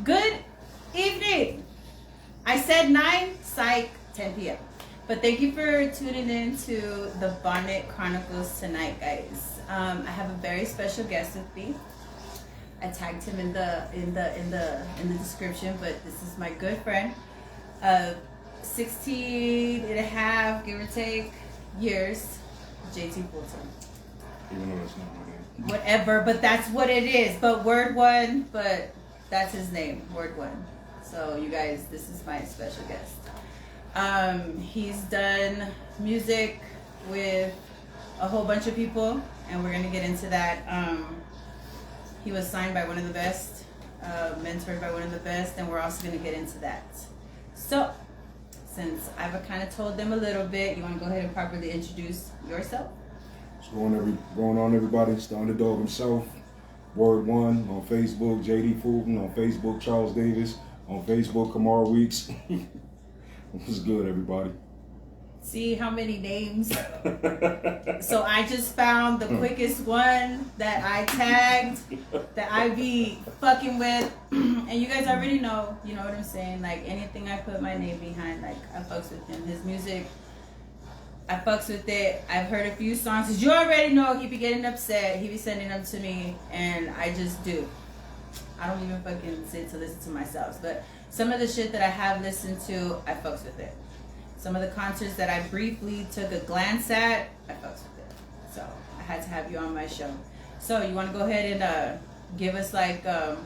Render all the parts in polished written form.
Good evening. I said 9, psych, 10 p.m. But thank you for tuning in to the Bonnet Chronicles tonight, guys. I have a very special guest with me. I tagged him in the description, but this is my good friend of 16 and a half, give or take, years, JT Fulton. Even though that's not my name. Whatever, but that's what it is. But word one, but that's his name, word one. So you guys, this is my special guest. He's done music with a whole bunch of people, and we're gonna get into that. He was signed by one of the best, mentored by one of the best, and we're also gonna get into that. So, since I've kind of told them a little bit, you want to go ahead and properly introduce yourself? What's going on, everybody? It's the underdog himself. Word one on Facebook, JD Fulton. On Facebook, Charles Davis. On Facebook, Kamar Weeks. What's good, everybody? See how many names? So I just found the quickest one that I tagged, that I be fucking with. And you guys already know, you know what I'm saying? Like, anything I put my name behind, like, I fucks with him. His music, I fucks with it. I've heard a few songs. Cause you already know he be getting upset. He be sending them to me, and I just do. I don't even fucking sit to listen to myself. But some of the shit that I have listened to, I fucks with it. Some of the concerts that I briefly took a glance at, I fucks with it. So I had to have you on my show. So you want to go ahead and give us like a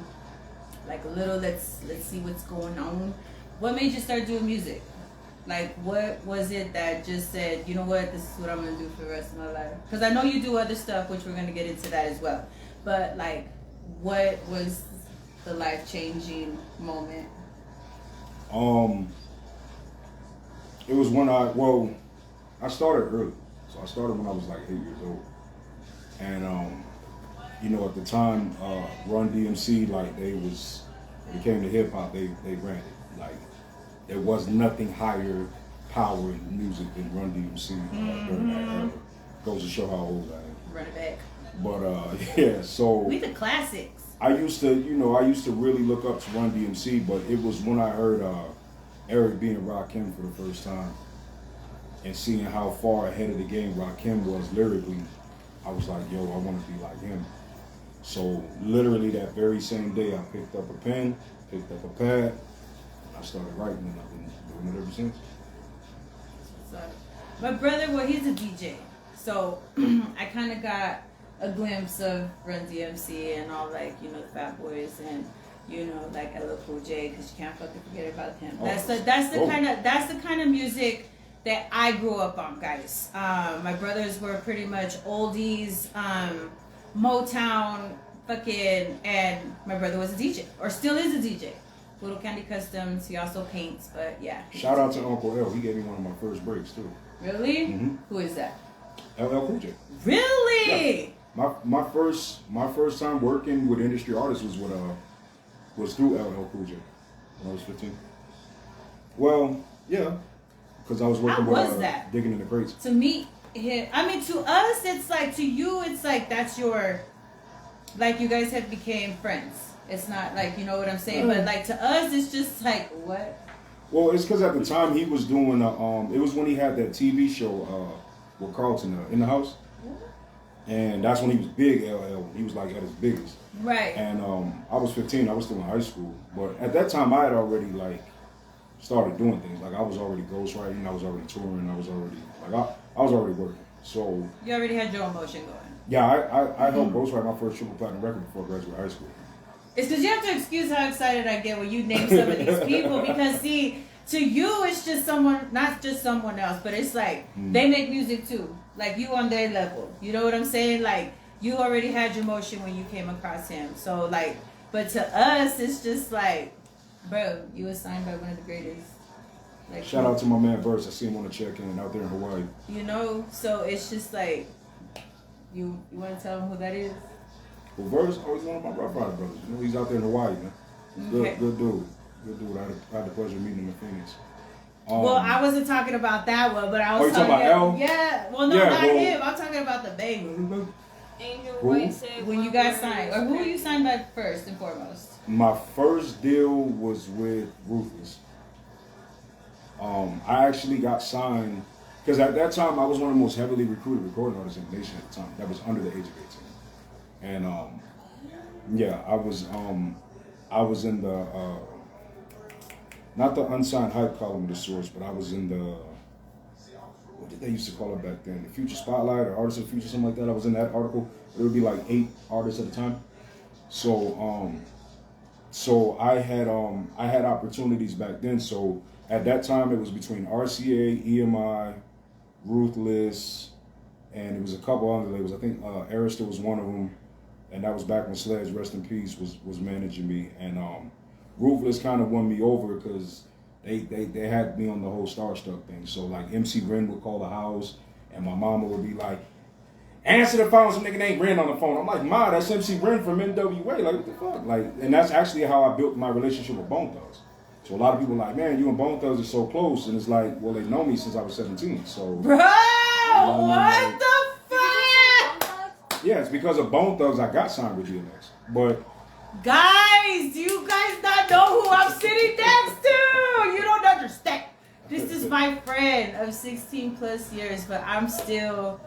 little let's see what's going on. What made you start doing music? Like, what was it that just said, you know what, this is what I'm gonna do for the rest of my life? Because I know you do other stuff, which we're gonna get into that as well. But like, what was the life-changing moment? It was when I started early. So I started when I was like 8 years old. And, at the time, Run DMC, like, when it came to hip hop, they ran it. Like, there was nothing higher power in music than Run DMC during that era. Goes to show how old I am. Run it back. But, yeah, so. We the classics. I used to really look up to Run DMC, but it was when I heard, Eric being Rakim for the first time and seeing how far ahead of the game Rakim was lyrically, I was like, yo, I want to be like him. So literally that very same day, I picked up a pen, picked up a pad, and I started writing, and I've been doing it ever since. So, my brother, well, he's a DJ, so I kind of got a glimpse of Run DMC and all, like, the Fat Boys and like LL Cool J, because you can't fucking forget about him. That's the kind of music that I grew up on, guys. My brothers were pretty much oldies, Motown, fucking, and my brother was a DJ, or still is a DJ. Little Candy Customs. He also paints, but yeah. Shout out to Uncle L. He gave me one of my first breaks too. Really? Mm-hmm. Who is that? LL Cool J. Really? Yeah. My first time working with industry artists was through LL Cool J when I was 15. Well, yeah, because I was working with Digging in the Crates. To meet him, I mean, to us, it's like, to you, it's like that's your, like, you guys have became friends. It's not like, you know what I'm saying, but like to us, it's just like, what? Well, it's because at the time he was doing it was when he had that TV show with Carlton in the house. And that's when he was big, LL. He was like at his biggest. Right. And I was 15. I was still in high school. But at that time, I had already like started doing things. Like I was already ghostwriting. I was already touring. I was already working. So you already had your own motion going. Yeah, I helped ghostwrite my first triple platinum record before I graduated high school. It's because you have to excuse how excited I get when you name some of these people, because see, to you it's just someone, not just someone else, but it's like they make music too. Like you on their level. You know what I'm saying? Like you already had your motion when you came across him. So like, but to us it's just like, bro, you was signed by one of the greatest. Like, shout out to my man Burst. I see him on the check-in out there in Hawaii. So it's just like, you want to tell him who that is? Well, Verse always one of my Rough Rider brothers. He's out there in Hawaii, man. Okay. Good dude. Good dude. I had the pleasure of meeting him in Phoenix. Well, I wasn't talking about that one, but I was talking about L? Yeah. Well, no, not him. I'm talking about the baby. Angel White said when you guys signed, or who you signed by first and foremost? My first deal was with Ruthless. I actually got signed because at that time I was one of the most heavily recruited recording artists in the nation at the time. That was under the age of 18, and yeah, I was in the not the unsigned hype column of the source, but I was in the, what did they used to call it back then? The Future Spotlight or Artists of the Future, something like that. I was in that article. There would be like 8 artists at a time. So so I had opportunities back then. So at that time it was between RCA, EMI, Ruthless, and it was a couple other labels. I think Arista was one of them, and that was back when Sledge, rest in peace, was managing me. And Ruthless kind of won me over because they had me on the whole starstruck thing. So like MC Ren would call the house, and my mama would be like, "Answer the phone, some nigga named Ren on the phone." I'm like, "Ma, that's MC Ren from NWA. Like, what the fuck?" Like, and that's actually how I built my relationship with Bone Thugs. So a lot of people are like, "Man, you and Bone Thugs are so close," and it's like, well, they know me since I was 17. So, bro, what the fuck? Yeah, it's because of Bone Thugs I got signed with DMX. But guys, do you guys not know who I'm sitting next to? You don't understand. This is my friend of 16 plus years, but I'm still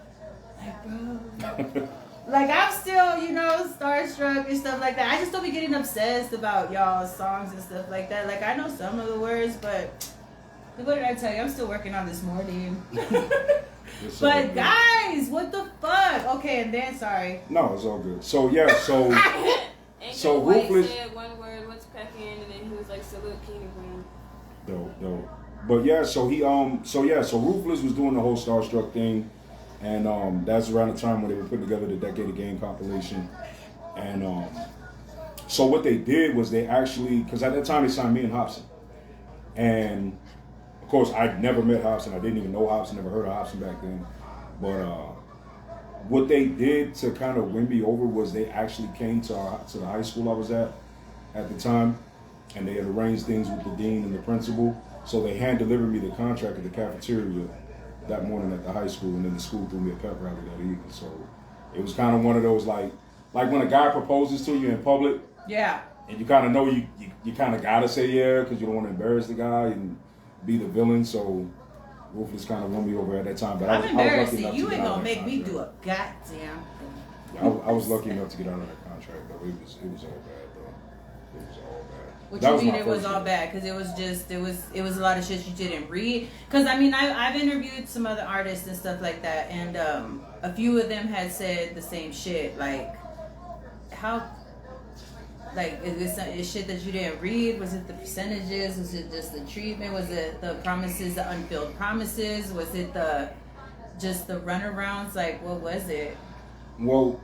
like, bro. Like, I'm still, you know, starstruck and stuff like that. I just don't be getting obsessed about y'all's songs and stuff like that. Like, I know some of the words, but what did I tell you? I'm still working on this morning. But guys, what the fuck? Okay, and then, sorry. No, it's all good. So, yeah, so Angel White Ruthless said one word, "What's cracking?" and then he was like, "Salute King Boom." Dope. But yeah, so Ruthless was doing the whole starstruck thing. And that's around the time when they were putting together the Decade of Game compilation. And so what they did was they actually, because at that time they signed me and Hobson. And of course I'd never met Hobson. I didn't even know Hobson, never heard of Hobson back then. But what they did to kind of win me over was they actually came to the high school I was at the time. And they had arranged things with the dean and the principal. So they hand delivered me the contract at the cafeteria that morning at the high school, and then the school threw me a pep rally that evening. So it was kind of one of those like when a guy proposes to you in public, yeah, and you kind of know you kind of gotta say yeah because you don't want to embarrass the guy and be the villain. So Ruthless kind of won me over at that time. But I'm embarrassed. You ain't gonna make contract. me do a goddamn thing. Yeah, I was lucky enough to get out of that contract though. It was all bad though. It was all bad. What that you mean my it was first all year. bad? Because it was a lot of shit you didn't read. Because I mean I've interviewed some other artists and stuff like that, and a few of them had said the same shit. Like how, like is shit that you didn't read? Was it the percentages? Was it just the treatment? Was it the promises, the unfilled promises? Was it just the runarounds? Like what was it? Well,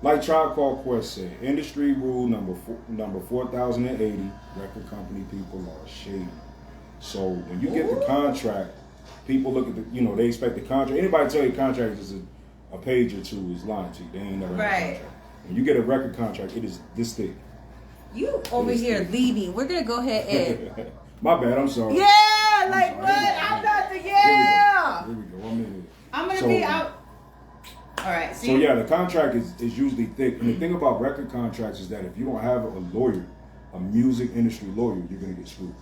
like Tribe Called Quest said, industry rule number 4080, record company people are shady. So when you get the contract, people look at they expect the contract. Anybody tell you contract is a page or two is lying to you. They ain't never had a contract. When you get a record contract, it is this thick. You over here leading. We're gonna go ahead and My bad, I'm sorry. yeah, like what? I'm not the Here we go. 1 minute. I'm gonna be out. All right. See? So yeah, the contract is usually thick. And the thing about record contracts is that if you don't have a lawyer, a music industry lawyer, you're gonna get screwed.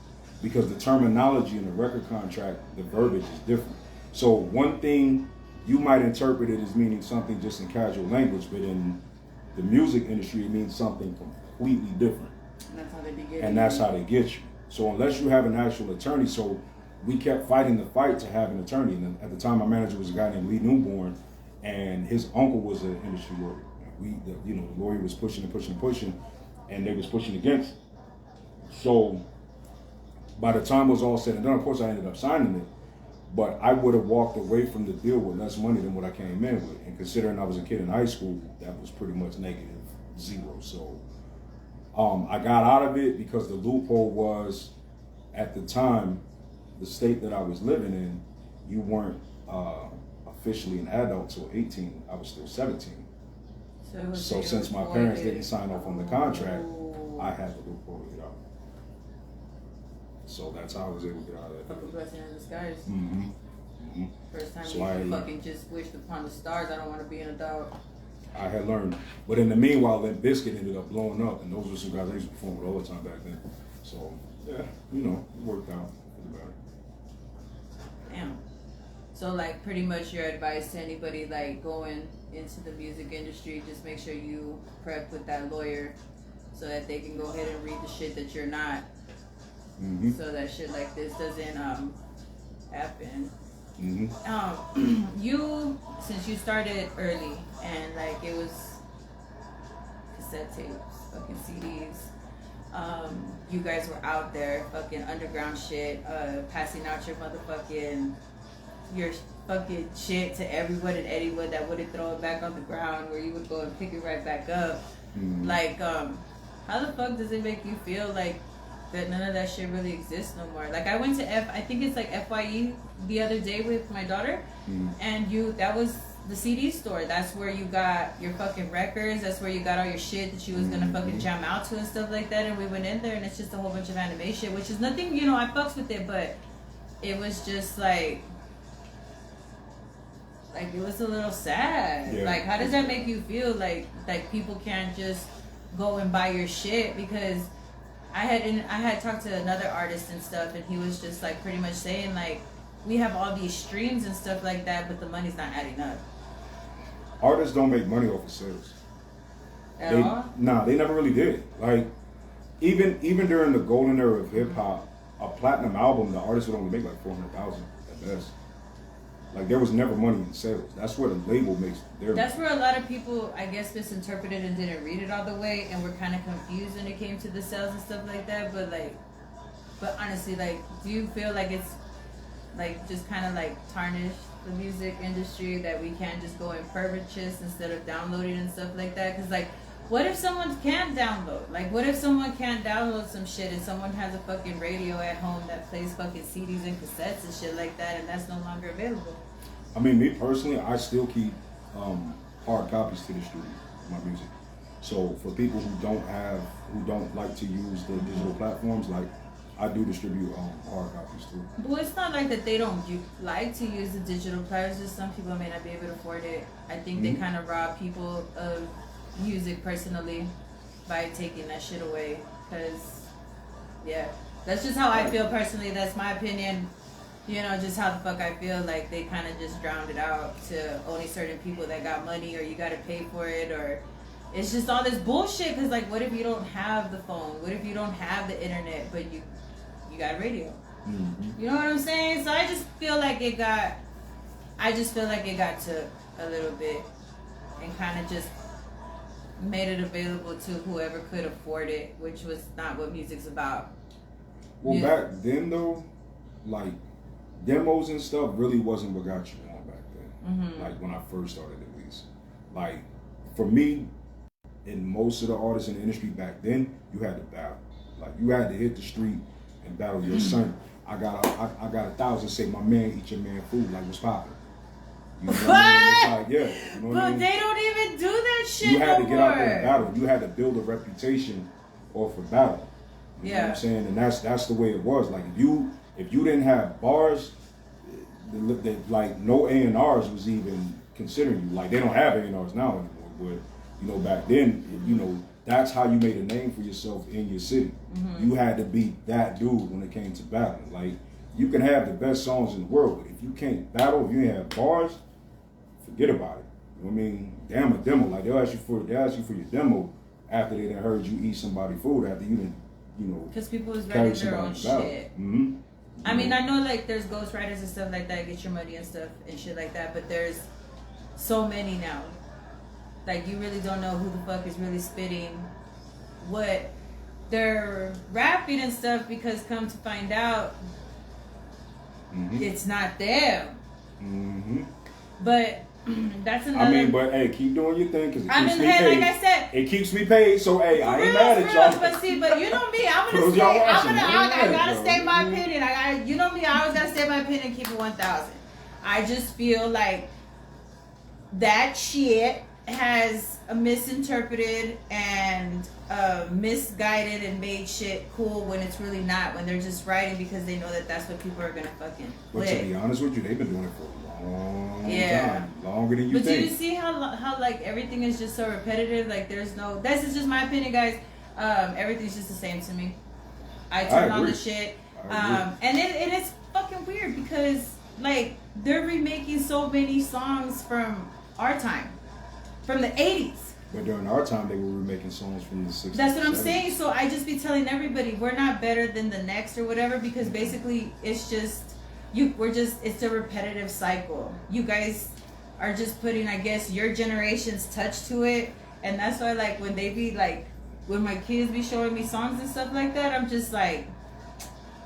Because the terminology in the record contract, the verbiage is different. So one thing you might interpret it as meaning something just in casual language, but in the music industry it means something completely different. And that's how they get And that's how they get you. So unless you have an actual attorney, so we kept fighting the fight to have an attorney. And at the time my manager was a guy named Lee Newborn. And his uncle was an industry lawyer. The lawyer was pushing, and they was pushing against. So by the time it was all said and done, of course I ended up signing it, but I would have walked away from the deal with less money than what I came in with. And considering I was a kid in high school, that was pretty much -0. So I got out of it because the loophole was, at the time, the state that I was living in, you weren't officially an adult till 18. I was still 17. So since my parents didn't sign off on the contract, I had the loophole to get out. So that's how I was able to get out of that. Fucking blessing in disguise. Mm-hmm. Mm-hmm. First time So you fucking just wished upon the stars, I don't want to be an adult. I had learned. But in the meanwhile, Limp Bizkit ended up blowing up, and those were some guys I used to perform with all the time back then. So, yeah, you know, it worked out for the better. Damn. So, like, pretty much your advice to anybody, like, going into the music industry, just make sure you prep with that lawyer so that they can go ahead and read the shit that you're not. Mm-hmm. So that shit like this doesn't happen. Mm-hmm. You, since you started early and like it was cassette tapes, fucking CDs, you guys were out there fucking underground shit, passing out your fucking shit to everyone and anyone that wouldn't throw it back on the ground, where you would go and pick it right back up. Mm-hmm. Like, how the fuck does it make you feel like that none of that shit really exists no more? Like, I went to I think it's like FYE the other day with my daughter, and that was the CD store. That's where you got your fucking records. That's where you got all your shit that you was gonna fucking jam out to and stuff like that. And we went in there, and it's just a whole bunch of animation, which is nothing, you know, I fucks with it, but it was just like it was a little sad. Yeah. Like, how does that make you feel? Like people can't just go and buy your shit? Because I had talked to another artist and stuff, and he was just like pretty much saying like, we have all these streams and stuff like that, but the money's not adding up. Artists don't make money off of sales. At all? Nah, they never really did. Like, even during the golden era of hip hop, a platinum album, the artist would only make like $400,000 at best. Like, there was never money in sales. That's where the label makes their That's money. where a lot of people, I guess, misinterpreted and didn't read it all the way, and were kind of confused when it came to the sales and stuff like that. But honestly, like, do you feel like it's like just kind of like tarnished the music industry, that we can't just go and purchase instead of downloading and stuff like that? Because like, what if someone can't download? Like, what if someone can't download some shit and someone has a fucking radio at home that plays fucking CDs and cassettes and shit like that, and that's no longer available? I mean, me personally, I still keep hard copies to distribute my music. So for people who don't like to use the digital platforms, like, I do distribute hard copies too. Well, it's not like that they don't like to use the digital platforms. Just some people may not be able to afford it. I think they kind of rob people of music personally by taking that shit away. Because, yeah, that's just how I feel personally. That's my opinion. You know, just how the fuck I feel. Like, they kind of just drowned it out to only certain people that got money, or you got to pay for it, or it's just all this bullshit. Because, like, what if you don't have the phone? What if you don't have the internet, but you got a radio? You know what I'm saying? So I just feel like it got took a little bit and kind of just made it available to whoever could afford it, which was not what music's about. Well, back then though, like, demos and stuff really wasn't what got you on back then. Like, when I first started, at least. Like, for me, and most of the artists in the industry back then, you had to battle. Like, you had to hit the street and battle your son. I got 1,000 say, my man, eat your man food. Like, what's poppin'? You know what I mean? It's like, yeah. You know what I mean? They don't even do that shit You had no to get out there and battle. You had to build a reputation off of battle. You know what I'm saying? And that's the way it was. Like, if you didn't have bars, like, no A&Rs was even considering you. Like, they don't have A&Rs now anymore. But, you know, back then, you know, that's how you made a name for yourself in your city. You had to be that dude when it came to battling. Like, you can have the best songs in the world, but if you can't battle, if you ain't have bars, forget about it. You know what I mean? Damn a demo. Like, they'll ask you for your demo after they done heard you eat somebody's food, after you didn't, you know, because people was writing their own shit. I mean, I know, like, there's ghostwriters and stuff like that, get your money and stuff and shit like that, but there's so many now. Like, you really don't know who the fuck is really spitting what they're rapping and stuff, because come to find out, it's not them. But that's another. I mean, but hey, keep doing your thing, because it keeps me hey, paid. like I said, it keeps me paid, so hey, I ain't mad at y'all. But see, but you know me, I gotta state my opinion. You know me, I always gotta state my opinion and keep it 1,000. I just feel like that shit has misinterpreted and misguided and made shit cool when it's really not, when they're just writing because they know that that's what people are gonna fucking But play. to be honest with you, they've been doing it for a long time, longer than you but think. do you see how like everything is just so repetitive? Like there's no, this is just my opinion, guys. Everything's just the same to me. I turn on the shit, and it is fucking weird because like they're remaking so many songs from our time, from the 80s. But during our time, they were remaking songs from the 60s. That's what I'm 70s. saying. So I just be telling everybody we're not better than the next or whatever, because basically it's just it's a repetitive cycle. You guys are just putting, I guess, your generation's touch to it, and that's why like when they be like, when my kids be showing me songs and stuff like that, I'm just like,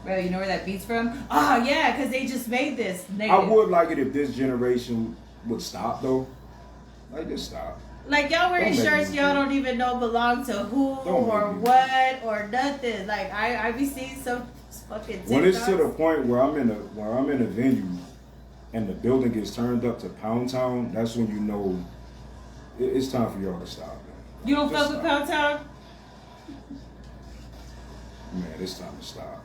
bro, you know where that beat's from? Oh yeah, because they just made this. Negative. I would like it if this generation would stop though. Like just stop. Like y'all wearing shirts y'all don't even know belong to who or what or nothing. Like I be seeing some fucking TikToks. When it's to the point where I'm in a venue and the building gets turned up to Pound Town, that's when you know it's time for y'all to stop. Man. You don't fuck with Pound Town? Man, it's time to stop.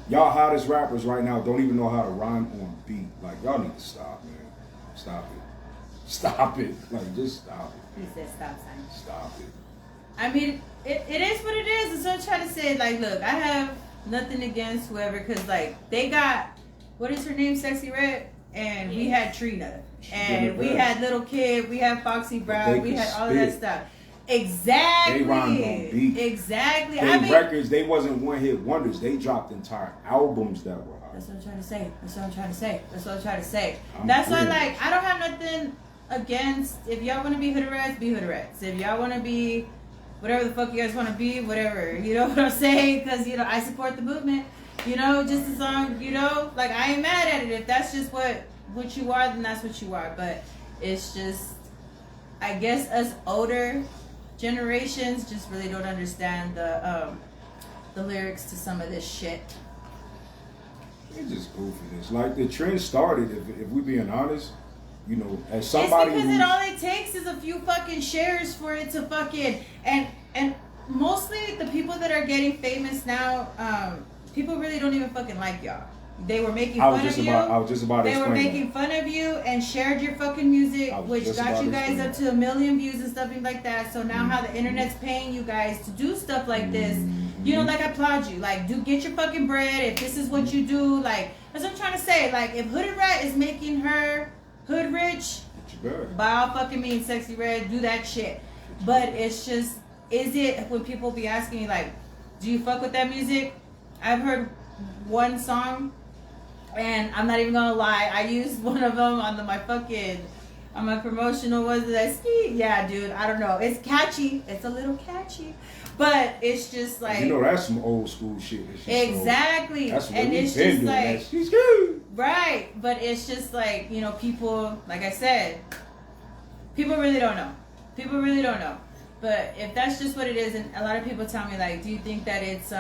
Y'all hottest rappers right now don't even know how to rhyme on beat. Like y'all need to stop, man. Stop it. Stop it. Like, just stop it. He said stop sign. Stop it. I mean, it is what it is. And so I'm trying to say, like, look, I have nothing against whoever, because, like, they got, what is her name, Sexy Red? And we had Trina. And we had Little Kid. We had Foxy Brown. We had all of that stuff. Exactly. They rhymed on beat. Exactly. They records, they wasn't one-hit wonders. They dropped entire albums that were hot. That's what I'm trying to say. That's what I'm trying to say. That's what I'm trying to say. That's why, like, I don't have nothing against, if y'all want to be hood rats, be hood rats. If y'all want to be whatever the fuck you guys want to be, whatever. You know what I'm saying? Because, you know, I support the movement. You know, just as long, you know, like, I ain't mad at it. If that's just what you are, then that's what you are. But it's just, I guess us older generations just really don't understand the lyrics to some of this shit. It's just goofiness. Like, the trend started, if we being honest, you know, as somebody it's because all it takes is a few fucking shares for it to fucking, and mostly the people that are getting famous now, people really don't even fucking like y'all. They were making fun of you. I was just about to explain. They were making fun of you and shared your fucking music, which got you guys up to 1 million views and stuff like that. So now how the internet's paying you guys to do stuff like this, you know, like, I applaud you. Like, get your fucking bread. If this is what you do, like, that's what I'm trying to say. Like, if Hooded Rat is making her hood rich, by all fucking means, Sexy Red, do that shit. But it's just, is it, when people be asking you, like, do you fuck with that music? I've heard one song, and I'm not even gonna lie, I used one of them on my promotional, was that ski? Yeah, dude, I don't know. It's catchy. It's a little catchy. But it's just like, you know, that's some old school shit. Exactly. That's what and we've it's been just doing. like, right. But it's just like, you know, people, like I said, people really don't know. People really don't know. But if that's just what it is, and a lot of people tell me, like, do you think that it's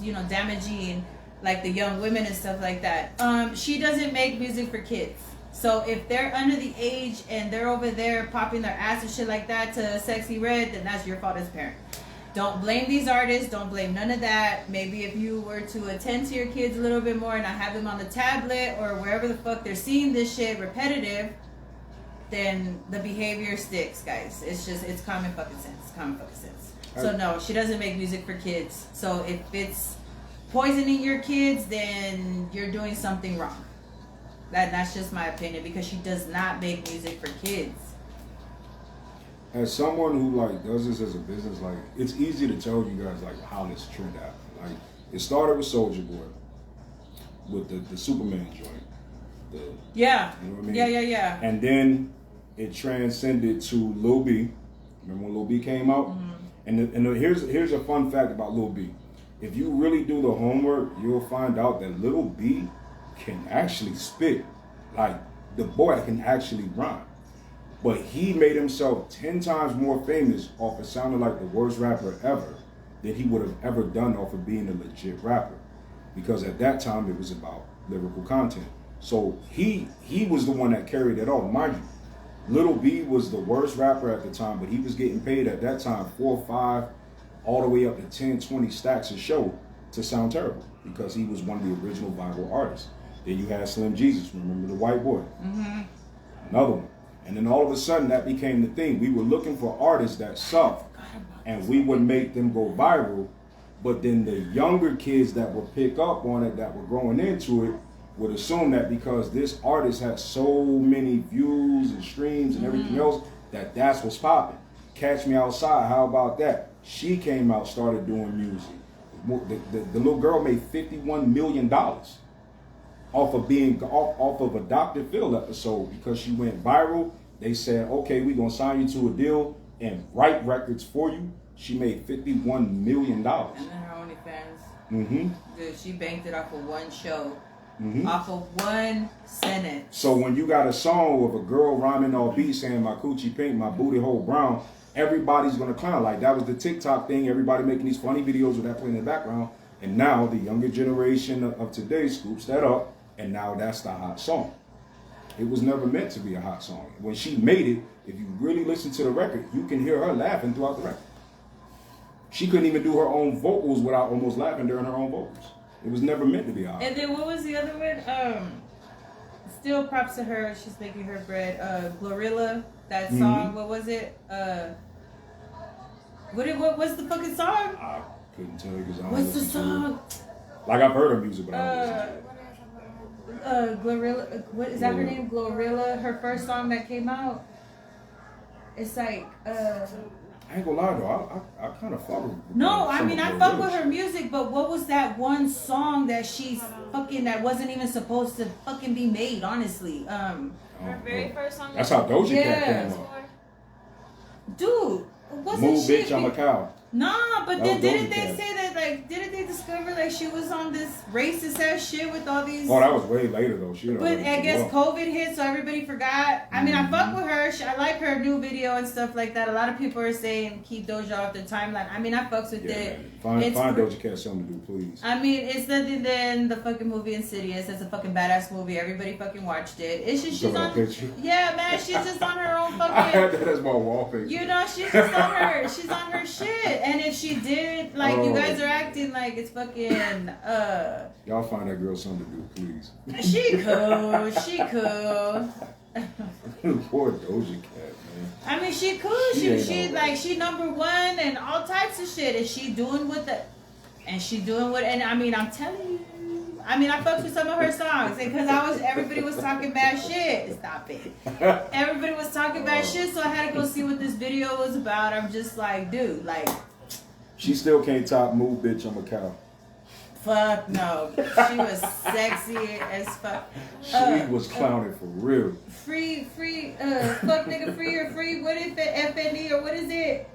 you know, damaging, like, the young women and stuff like that? She doesn't make music for kids. So if they're under the age and they're over there popping their ass and shit like that to Sexy Red, then that's your fault as a parent. Don't blame these artists. Don't blame none of that. Maybe if you were to attend to your kids a little bit more and not have them on the tablet or wherever the fuck they're seeing this shit repetitive, then the behavior sticks, guys. It's common fucking sense. Common fucking sense. So no, she doesn't make music for kids. So if it's poisoning your kids, then you're doing something wrong. That's just my opinion, because she does not make music for kids. As someone who, like, does this as a business, like, it's easy to tell you guys, like, how this trend happened. Like, it started with Soulja Boy, with the Superman joint. Yeah. You know what I mean? Yeah. And then it transcended to Lil B. Remember when Lil B came out? Mm-hmm. And here's a fun fact about Lil B. If you really do the homework, you'll find out that Lil B can actually spit. Like, the boy can actually rhyme. But he made himself 10 times more famous off of sounding like the worst rapper ever than he would have ever done off of being a legit rapper. Because at that time, it was about lyrical content. So he was the one that carried it all. Mind you, Lil B was the worst rapper at the time, but he was getting paid at that time 4 or 5, all the way up to 10, 20 stacks a show to sound terrible because he was one of the original viral artists. Then you had Slim Jesus, remember the white boy? Mm-hmm. Another one. And then all of a sudden that became the thing. We were looking for artists that sucked and we would make them go viral, but then the younger kids that would pick up on it, that were growing into it, would assume that because this artist had so many views and streams and everything else, that that's what's popping. Catch Me Outside, how about that? She came out, started doing music. The little girl made $51 million off of a Dr. Phil episode because she went viral. They said, okay, we're gonna sign you to a deal and write records for you. She made $51 million. And then her OnlyFans. Mm-hmm. Dude, she banked it off of one show. Mm-hmm. Off of one sentence. So when you got a song with a girl rhyming all beat saying my coochie pink, my booty hole brown, everybody's gonna clown. Like that was the TikTok thing, everybody making these funny videos with that playing in the background. And now the younger generation of today scoops that up, and now that's the hot song. It was never meant to be a hot song. When she made it, if you really listen to the record, you can hear her laughing throughout the record. She couldn't even do her own vocals without almost laughing during her own vocals. It was never meant to be a hot. And then what was the other one? Still props to her. She's making her bread. Glorilla, that song. What was it? What was the fucking song? I couldn't tell you because I don't What's the listen to song? it. Like I've heard her music, but I don't listen to it. Glorilla. What is that? Her name? Glorilla. Her first song that came out. It's like. I ain't gonna lie though, I kind of fuck with. No, I mean I fuck with her music, but what was that one song that she's fucking that wasn't even supposed to fucking be made? Honestly, Her very first song. That's how Doja Cat came up. Dude, wasn't Move, she? bitch, I'm a cow. Nah, but That then was didn't Doja they Cat. say that didn't they discover she was on this racist ass shit with all these? Oh, that was way later though. But I guess COVID hit, so everybody forgot. I mean, I fuck with her. I like her new video and stuff like that. A lot of people are saying keep Doja off the timeline. I mean, I fucks with it. Man. Find Doja Cat something to do, please. I mean, it's nothing than the fucking movie Insidious. It's a fucking badass movie. Everybody fucking watched it. It's just she's on. Yeah, man, she's just on her own fucking. I had that as my wallpaper. You know, she's just on her. She's on her shit. And if she did, you guys are acting like it's fucking. Y'all find that girl something to do, please. She cool. She cool. Poor Doja Cat, man. I mean, she cool. She number one and all types of shit. And she doing what and I mean, I'm telling you. I mean, I fucked with some of her songs because everybody was talking bad shit. Stop it. Everybody was talking bad shit, so I had to go see what this video was about. I'm just like, dude, She still can't top Move, bitch, I'm a cow. Fuck no. She was sexy as fuck. She was clowning for real. Free, fuck nigga free or free, what is it, FNE or what is it?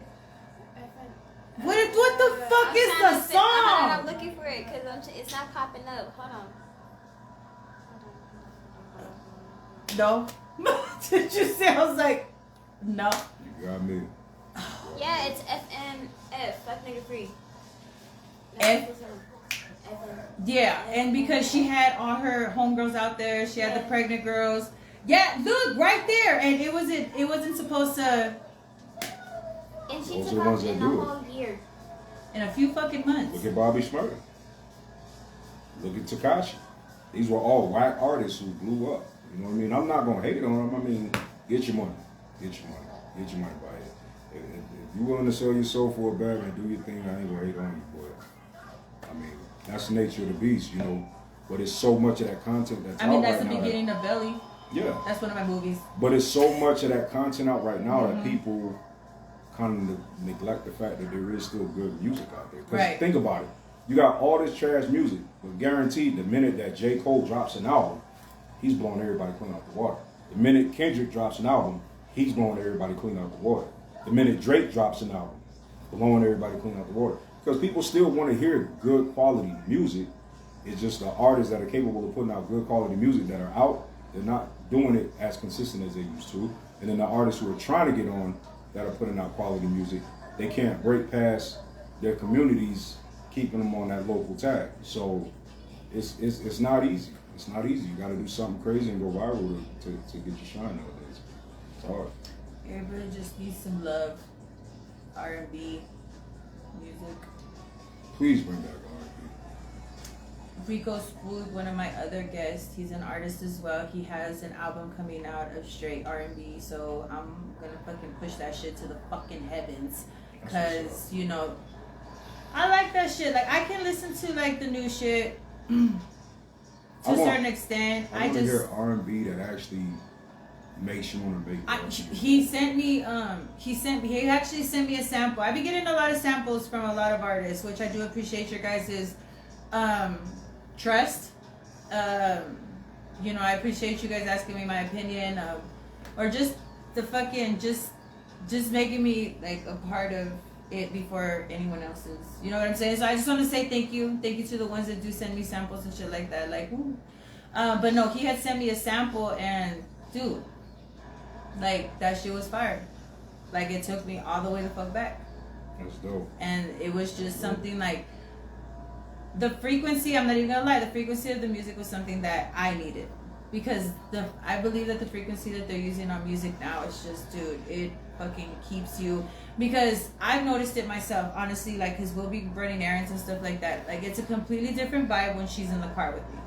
What the fuck is the song? I'm looking for it because it's not popping up. Hold on. No. Did you say? I was like, no. You got me. Yeah, it's FNF. Fuck nigga free. F. Yeah, and because she had all her homegirls out there, she had the pregnant girls. Yeah, look right there, and it wasn't supposed to. And Those she's are the about ones that in a do it. whole year. In a few fucking months. Look at Bobby Shmurda. Look at Tekashi. These were all whack artists who blew up. You know what I mean? I'm not gonna hate on them. I mean, get your money. Get your money. Get your money by it. If you're willing to sell your soul for a bag and do your thing, I ain't gonna hate on you, but I mean, that's the nature of the beast, you know. But it's so much of that content that's out that's right the now beginning of Belly. Yeah. That's one of my movies. But it's so much of that content out right now that people kind of neglect the fact that there is still good music out there. Because think about it. You got all this trash music, but guaranteed the minute that J. Cole drops an album, he's blowing everybody clean out the water. The minute Kendrick drops an album, he's blowing everybody clean out the water. The minute Drake drops an album, blowing everybody clean out the water. Because people still want to hear good quality music. It's just the artists that are capable of putting out good quality music that are out, they're not doing it as consistent as they used to. And then the artists who are trying to get on that are putting out quality music, they can't break past their communities, keeping them on that local tag. So it's not easy. It's not easy. You got to do something crazy and go viral to get your shine nowadays. It's hard. Everybody just needs some love. R&B music. Please bring back R&B. Rico Spook, one of my other guests, he's an artist as well. He has an album coming out of straight R&B, so I'm gonna fucking push that shit to the fucking heavens. Cause you know, I like that shit. Like I can listen to like the new shit to a certain extent. I want to hear R&B that actually makes you want to make. He actually sent me a sample. I've been getting a lot of samples from a lot of artists, which I do appreciate your guys' trust. You know, I appreciate you guys asking me my opinion, or just the fucking just making me like a part of it before anyone else is. You know what I'm saying? So I just want to say thank you to the ones that do send me samples and shit like that. Like, woo. But no, he had sent me a sample, and dude, like that shit was fire. Like it took me all the way the fuck back. That's dope. And it was just something like the frequency. I'm not even gonna lie. The frequency of the music was something that I needed, because I believe that the frequency that they're using on music now is just, dude, it fucking keeps you. Because I've noticed it myself, honestly. Like, cause we'll be running errands and stuff like that. Like, it's a completely different vibe when she's in the car with me.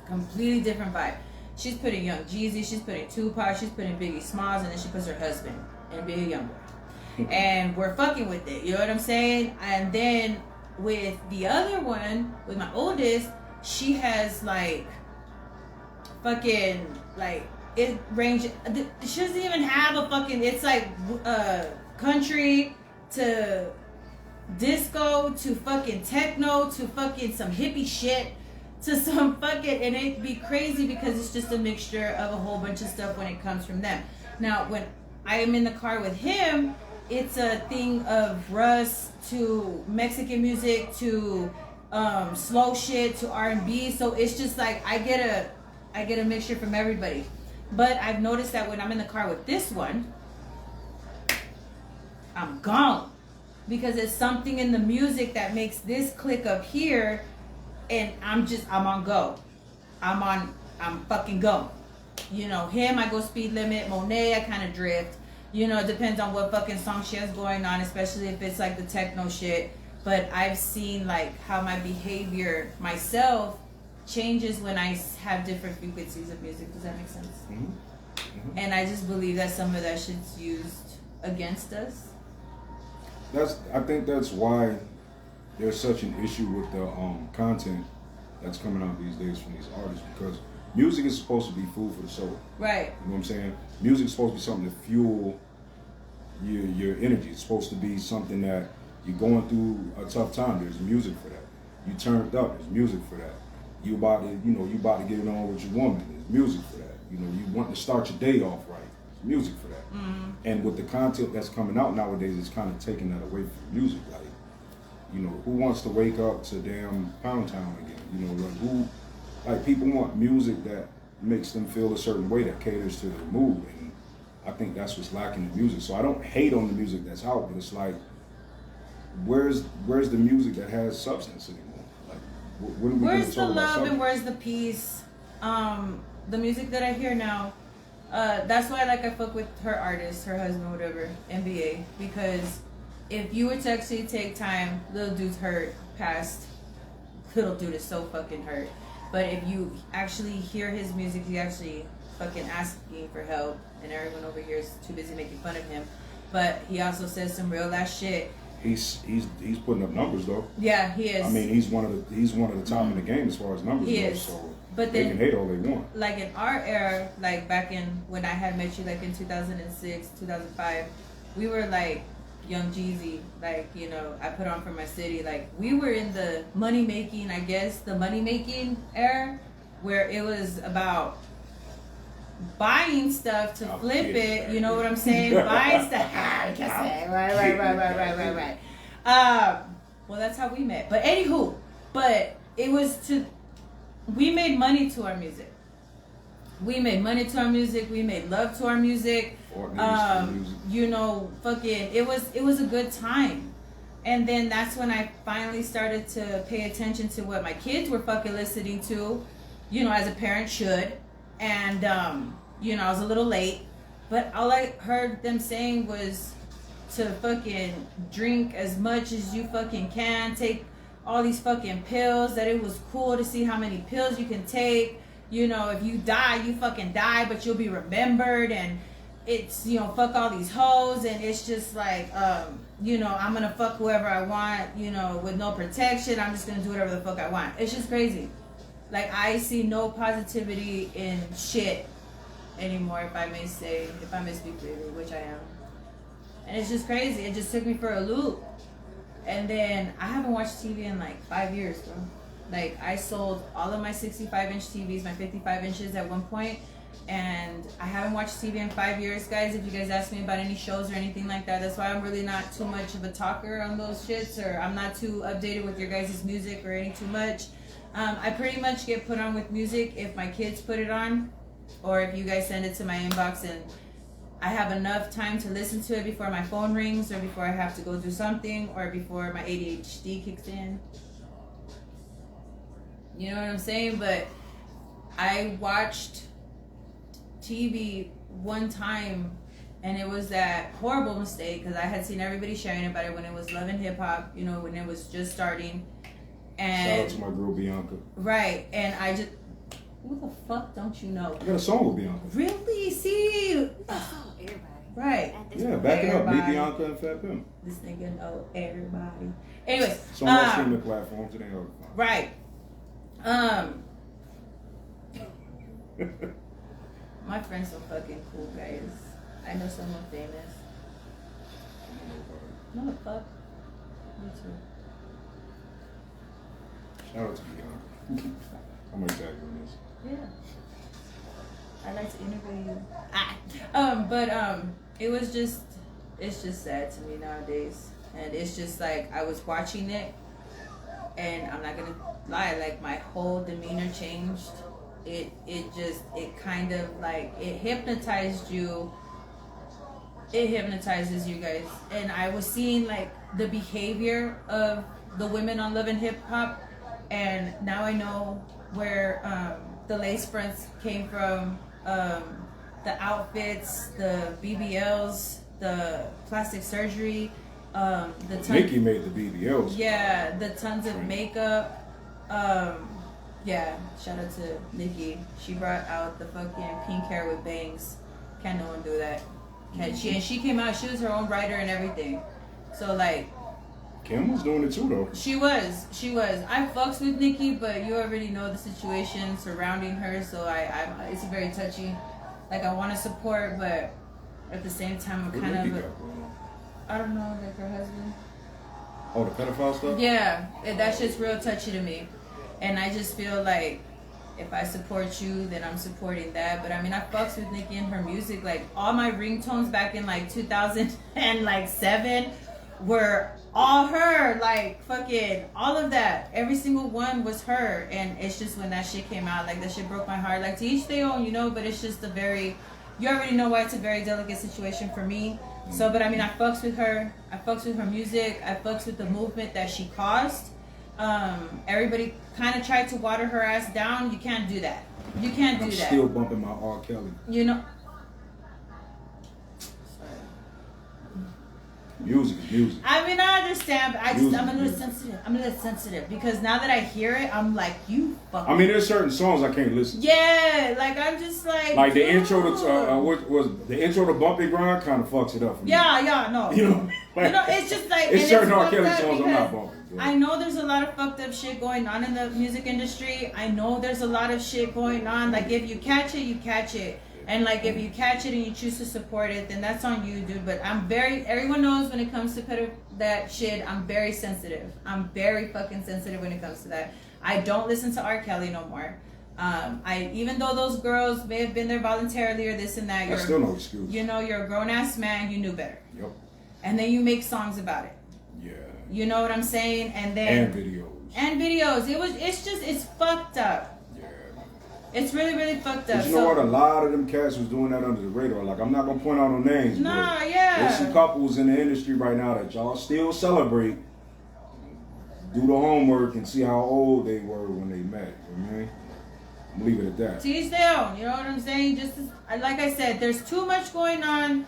Completely different vibe. She's putting Young Jeezy, she's putting Tupac, she's putting Biggie Smalls, and then she puts her husband and Big Youngboy. And we're fucking with it, you know what I'm saying? And then with the other one, with my oldest, she has like fucking like it range. She doesn't even have a fucking. It's like country to disco to fucking techno to fucking some hippie shit to some fucking, and it'd be crazy because it's just a mixture of a whole bunch of stuff when it comes from them. Now, when I am in the car with him, it's a thing of Russ to Mexican music to slow shit to R&B. So it's just like I get a mixture from everybody. But I've noticed that when I'm in the car with this one, I'm gone, because it's something in the music that makes this click up here, and I'm on go. I'm fucking go. You know, him, I go speed limit. Monet, I kind of drift. You know, it depends on what fucking song she has going on, especially if it's like the techno shit. But I've seen like how my behavior myself changes when I have different frequencies of music. Does that make sense? Mm-hmm. Mm-hmm. And I just believe that some of that shit's used against us. I think that's why there's such an issue with the content that's coming out these days from these artists, because music is supposed to be food for the soul. Right. You know what I'm saying? Music is supposed to be something to fuel your energy. It's supposed to be something that you're going through a tough time. There's music for that. You turned up. There's music for that. You about to get it on with your woman. There's music for that. You know, you want to start your day off right. There's music for that. Mm-hmm. And with the content that's coming out nowadays, it's kind of taking that away from music. Like, you know, who wants to wake up to damn Pound Town again? You know, like people want music that makes them feel a certain way, that caters to their mood. And I think that's what's lacking in music. So I don't hate on the music that's out, but it's like, where's the music that has substance anymore? Like, when are we where's the love substance? and where's the peace? The music that I hear now, that's why I fuck with her artist, her husband, whatever, NBA, because if you were to actually take time, Little Dude's hurt, past, Little Dude is so fucking hurt. But if you actually hear his music, he actually fucking asking for help, and everyone over here is too busy making fun of him. But he also says some real ass shit. He's putting up numbers though. Yeah, he is. I mean, he's one of the top in the game as far as numbers go. So but they then, can hate all they want. Like in our era, like back in when I had met you, like in 2006, 2005, we were like Young Jeezy, like, you know, I put on For My City. Like, we were in the money making era, where it was about buying stuff to flip it. You know what I'm saying? Buying stuff. Right. Well, that's how we met. But anywho, we made money to our music. We made money to our music. We made love to our music. You know, fucking, it was a good time. And then that's when I finally started to pay attention to what my kids were fucking listening to, you know, as a parent should. And, you know, I was a little late. But all I heard them saying was to fucking drink as much as you fucking can, take all these fucking pills, that it was cool to see how many pills you can take. You know, if you die, you fucking die, but you'll be remembered. And it's, you know, fuck all these hoes. And it's just like, you know, I'm gonna fuck whoever I want, you know, with no protection. I'm just gonna do whatever the fuck I want. It's just crazy. Like, I see no positivity in shit anymore, if I may speak freely, which I am. And it's just crazy. It just took me for a loop. And then I haven't watched TV in like 5 years, bro. Like, I sold all of my 65-inch TVs, my 55 inches at one point, and I haven't watched TV in 5 years, guys. If you guys ask me about any shows or anything like that, that's why I'm really not too much of a talker on those shits, or I'm not too updated with your guys' music or any too much. I pretty much get put on with music if my kids put it on, or if you guys send it to my inbox and I have enough time to listen to it before my phone rings, or before I have to go do something, or before my ADHD kicks in. You know what I'm saying? But I watched TV one time, and it was that horrible mistake, because I had seen everybody sharing about it when it was Love and Hip Hop, you know, when it was just starting. And shout out to my girl Bianca. Right, and I just, who the fuck don't you know? I got a song with Bianca. Really? See? Oh, everybody. Right. Yeah, back it up. Me, Bianca, and Fat Pimp. This nigga know everybody. Anyways. It's on all streaming platforms. It ain't hard to find. Right. My friend's so fucking cool, guys. I know someone famous. No, the fuck. Me too. Shout out to Bianca. I'm gonna tag you on this. Yeah. I'd like to interview you. It's just sad to me nowadays. And it's just like, I was watching it, and I'm not gonna lie, like, my whole demeanor changed. It kind of like, it hypnotized you. It hypnotizes you guys. And I was seeing like the behavior of the women on Love and Hip Hop, and now I know where the lace fronts came from, the outfits, the BBLs, the plastic surgery, Nicki made the BBLs. Yeah, the tons of makeup. Yeah, shout out to Nicki. She brought out the fucking pink hair with bangs. Can't no one do that. She came out, she was her own writer and everything. So like, Kim was doing it too though. She was. I fucks with Nicki, but you already know the situation surrounding her, so I it's very touchy. Like, I want to support, but at the same time, I'm kind of, I don't know, like her husband. Oh, the pedophile stuff? Yeah, that shit's real touchy to me. And I just feel like, if I support you, then I'm supporting that. But I mean, I fucks with Nicki and her music. Like, all my ringtones back in like 2007 were all her. Like, fucking all of that. Every single one was her. And it's just, when that shit came out, like, that shit broke my heart. Like, to each their own, you know, but it's just you already know why it's a very delicate situation for me. So, but I mean, I fucks with her. I fucks with her music. I fucks with the movement that she caused. Everybody kind of tried to water her ass down. You can't do that. You can't do that. I'm still bumping my R. Kelly. You know. Music is music. I mean, I understand, but I'm a little sensitive. I'm a little sensitive because now that I hear it, I'm like, you fucking. I mean, there's certain songs I can't listen to. Yeah, like, I'm just like. Like the intro to what was the intro to Bumpy Grind kind of fucks it up for me. Yeah, no. You know, like, it's just like, it's certain R. Kelly fucked up songs I'm not bumping. I know there's a lot of fucked up shit going on in the music industry. I know there's a lot of shit going on. Like, if you catch it, you catch it. And like, if you catch it and you choose to support it, then that's on you, dude. But everyone knows when it comes to that shit, I'm very sensitive. I'm very fucking sensitive when it comes to that. I don't listen to R. Kelly no more. Even though those girls may have been there voluntarily or this and that, that's still no excuse. You know, you're a grown ass man. You knew better. Yep. And then you make songs about it. Yeah. You know what I'm saying? And then videos. It's fucked up. It's really, really fucked up. But you know what? A lot of them cats was doing that under the radar. Like, I'm not gonna point out no names. Nah, yeah. There's some couples in the industry right now that y'all still celebrate. Do the homework and see how old they were when they met. You know what I mean? Leave it at that. To each their own, you know what I'm saying? Just as, like I said, there's too much going on.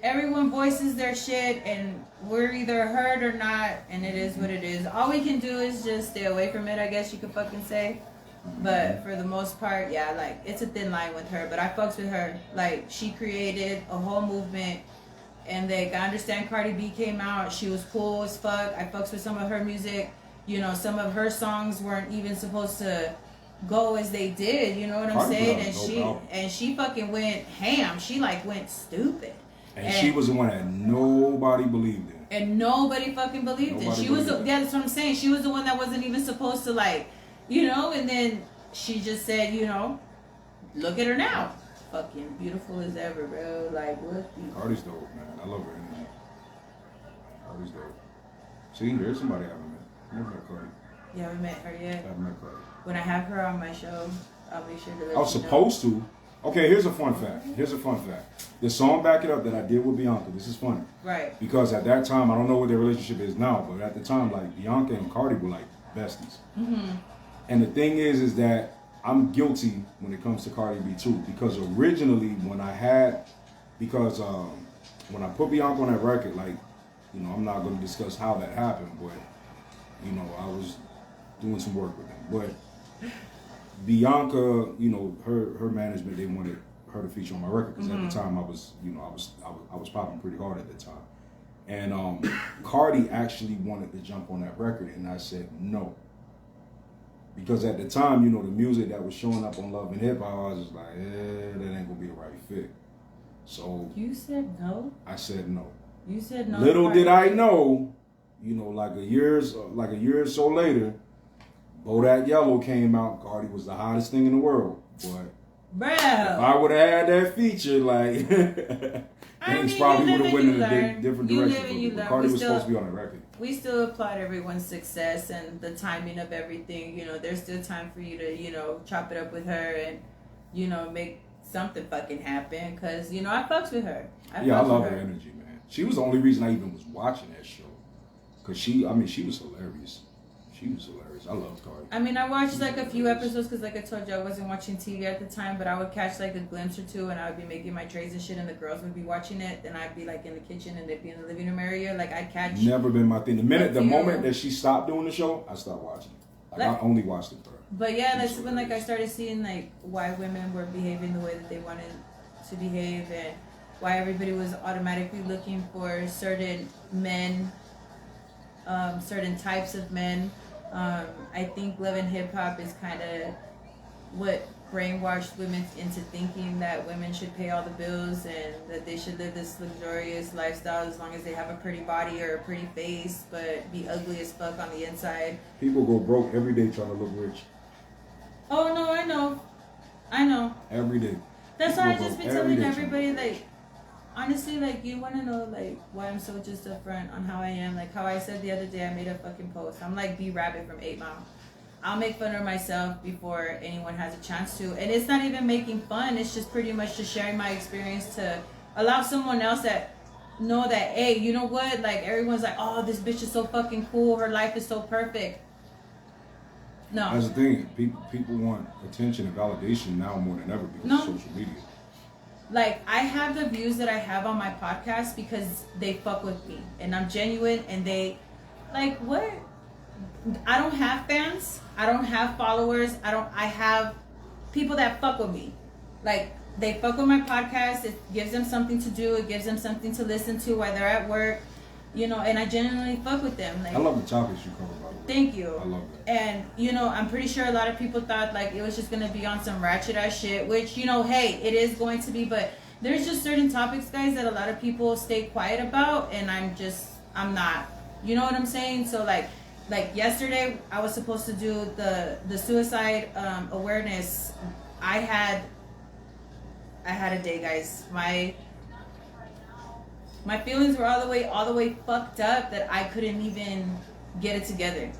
Everyone voices their shit, and we're either heard or not, and it is what it is. All we can do is just stay away from it, I guess you could fucking say. But for the most part, yeah, like, it's a thin line with her. But I fucks with her. Like, she created a whole movement. And like, I understand Cardi B came out. She was cool as fuck. I fucks with some of her music. You know, some of her songs weren't even supposed to go as they did. You know what I'm saying? And she fucking went ham. She like went stupid. And she was the one that nobody believed in. And nobody fucking believed in. She was yeah, that's what I'm saying. She was the one that wasn't even supposed to, like, you know, and then she just said, you know, look at her now. Fucking beautiful as ever, bro. Like, what? Cardi's dope, man. I love her energy. Cardi's dope. See, there's somebody I haven't met. Never met Cardi. You haven't met her yet? I haven't met Cardi. When I have her on my show, I'll make sure to let I was supposed to. Okay, here's a fun fact. The song Back It Up that I did with Bianca, this is funny. Right. Because at that time, I don't know what their relationship is now, but at the time, like, Bianca and Cardi were like besties. Mm-hmm. And the thing is that I'm guilty when it comes to Cardi B too, because originally when I put Bianca on that record, like, you know, I'm not going to discuss how that happened, but, you know, I was doing some work with them. But Bianca, you know, her management, they wanted her to feature on my record because at the time I was popping pretty hard at the time, and Cardi actually wanted to jump on that record, and I said no, because at the time, you know, the music that was showing up on Love and Hip Hop, I was just like, that ain't gonna be the right fit. So you said no. I said no. You said no. Little did I know, you know, like a year or so later, Bodak Yellow came out. Cardi was the hottest thing in the world. But bruh, if I would have had that feature, like, things probably would have went in a different direction. But Cardi was supposed to be on the record. We still applaud everyone's success and the timing of everything. You know, there's still time for you to, you know, chop it up with her and, you know, make something fucking happen. Because, you know, I fucks with her. I love her energy, man. She was the only reason I even was watching that show. Because she was hilarious. She was hilarious. I love Cardi. I mean, I watched like a few episodes because, like I told you, I wasn't watching TV at the time, but I would catch like a glimpse or two, and I would be making my trays and shit, and the girls would be watching it, and I'd be like in the kitchen, and they'd be in the living room area. Like, I'd catch. Never been my thing. The moment that she stopped doing the show, I stopped watching. Like, I only watched it for her. But yeah, that's when like I started seeing like why women were behaving the way that they wanted to behave, and why everybody was automatically looking for certain men, certain types of men. I think Love and Hip Hop is kind of what brainwashed women into thinking that women should pay all the bills and that they should live this luxurious lifestyle as long as they have a pretty body or a pretty face, but be ugly as fuck on the inside. People go broke every day trying to look rich. Oh no, I know. Every day. That's why I just been telling everybody, like, honestly, like, you want to know, like, why I'm so just upfront on how I am. Like, how I said the other day, I made a fucking post. I'm like B-Rabbit from 8 Mile. I'll make fun of myself before anyone has a chance to. And it's not even making fun. It's just pretty much just sharing my experience to allow someone else that know that, hey, you know what? Like, everyone's like, oh, this bitch is so fucking cool. Her life is so perfect. No. That's the thing. People want attention and validation now more than ever because of social media. Like, I have the views that I have on my podcast because they fuck with me. And I'm genuine and they, like, what? I don't have fans. I don't have followers. I have people that fuck with me. Like, they fuck with my podcast. It gives them something to do. It gives them something to listen to while they're at work. You know, and I genuinely fuck with them. Like, I love the topics you cover, by the way. Thank you. I love it. And, you know, I'm pretty sure a lot of people thought, like, it was just going to be on some ratchet ass shit, which, you know, hey, it is going to be, but there's just certain topics, guys, that a lot of people stay quiet about, and I'm not. You know what I'm saying? So, like yesterday, I was supposed to do the suicide awareness. I had a day, guys. My feelings were all the way fucked up that I couldn't even get it together.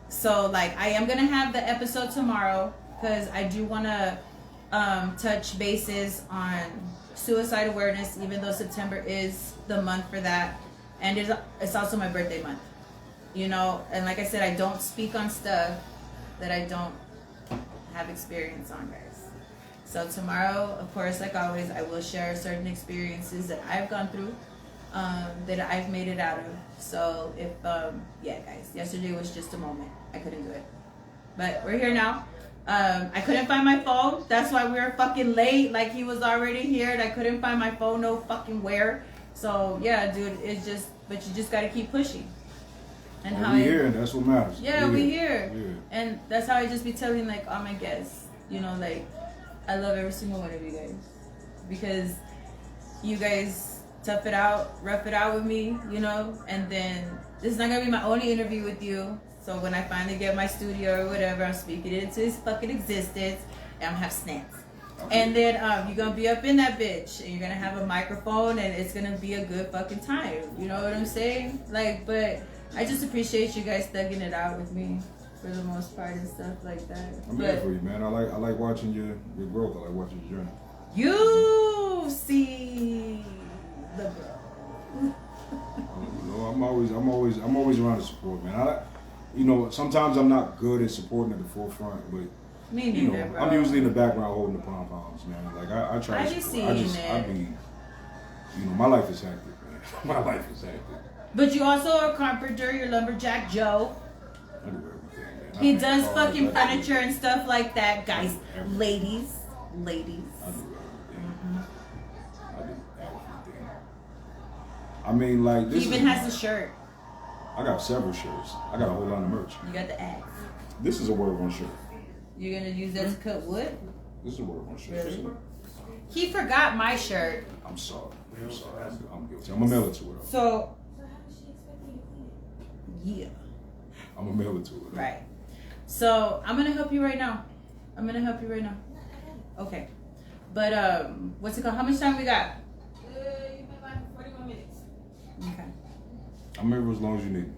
So, like, I am gonna have the episode tomorrow because I do want to touch bases on suicide awareness, even though September is the month for that, and it's also my birthday month. You know, and like I said, I don't speak on stuff that I don't have experience on, guys. So tomorrow, of course, like always, I will share certain experiences that I've gone through, that I've made it out of. So if, yeah, guys, yesterday was just a moment. I couldn't do it. But we're here now. I couldn't find my phone. That's why we were fucking late. Like, he was already here and I couldn't find my phone no fucking where. So, yeah, dude, it's just, but you just got to keep pushing. And how we here, and that's what matters. Yeah, we here. Yeah. And that's how I just be telling, like, all my guests, you know, like, I love every single one of you guys. Because you guys tough it out, rough it out with me, you know? And then this is not going to be my only interview with you. So when I finally get my studio or whatever, I'm speaking it into his fucking existence. And I'm going to have snacks. Okay. And then you're going to be up in that bitch. And you're going to have a microphone. And it's going to be a good fucking time. You know what I'm saying? Like, but I just appreciate you guys thugging it out with me for the most part and stuff like that. I'm here for you, man. I like watching your growth. I like watching your journey. You see the bro. You know, I'm always around to support, man. You know, sometimes I'm not good at supporting at the forefront, but me neither, you know, bro. I'm usually in the background holding the pom poms, man. Like I try to support. I be, you know, my life is hectic, man. My life is hectic. But you also are a carpenter. You're lumberjack Joe. I do everything, man. He does fucking furniture and stuff like that, guys. Ladies. I do everything. I do everything. I mean, like this. He even has a shirt. I got several shirts. I got a whole lot of merch. You got the axe. This is a Word One shirt. You're gonna use that to cut wood? This is a Word One shirt. Really? He forgot my shirt. I'm sorry. I'm guilty. I'm gonna mail it to her. So. Yeah. I'm gonna mail it to her. Right. So I'm gonna help you right now. Okay. But what's it called? How much time we got? You been like 41 minutes. Okay. I'm here for as long as you need.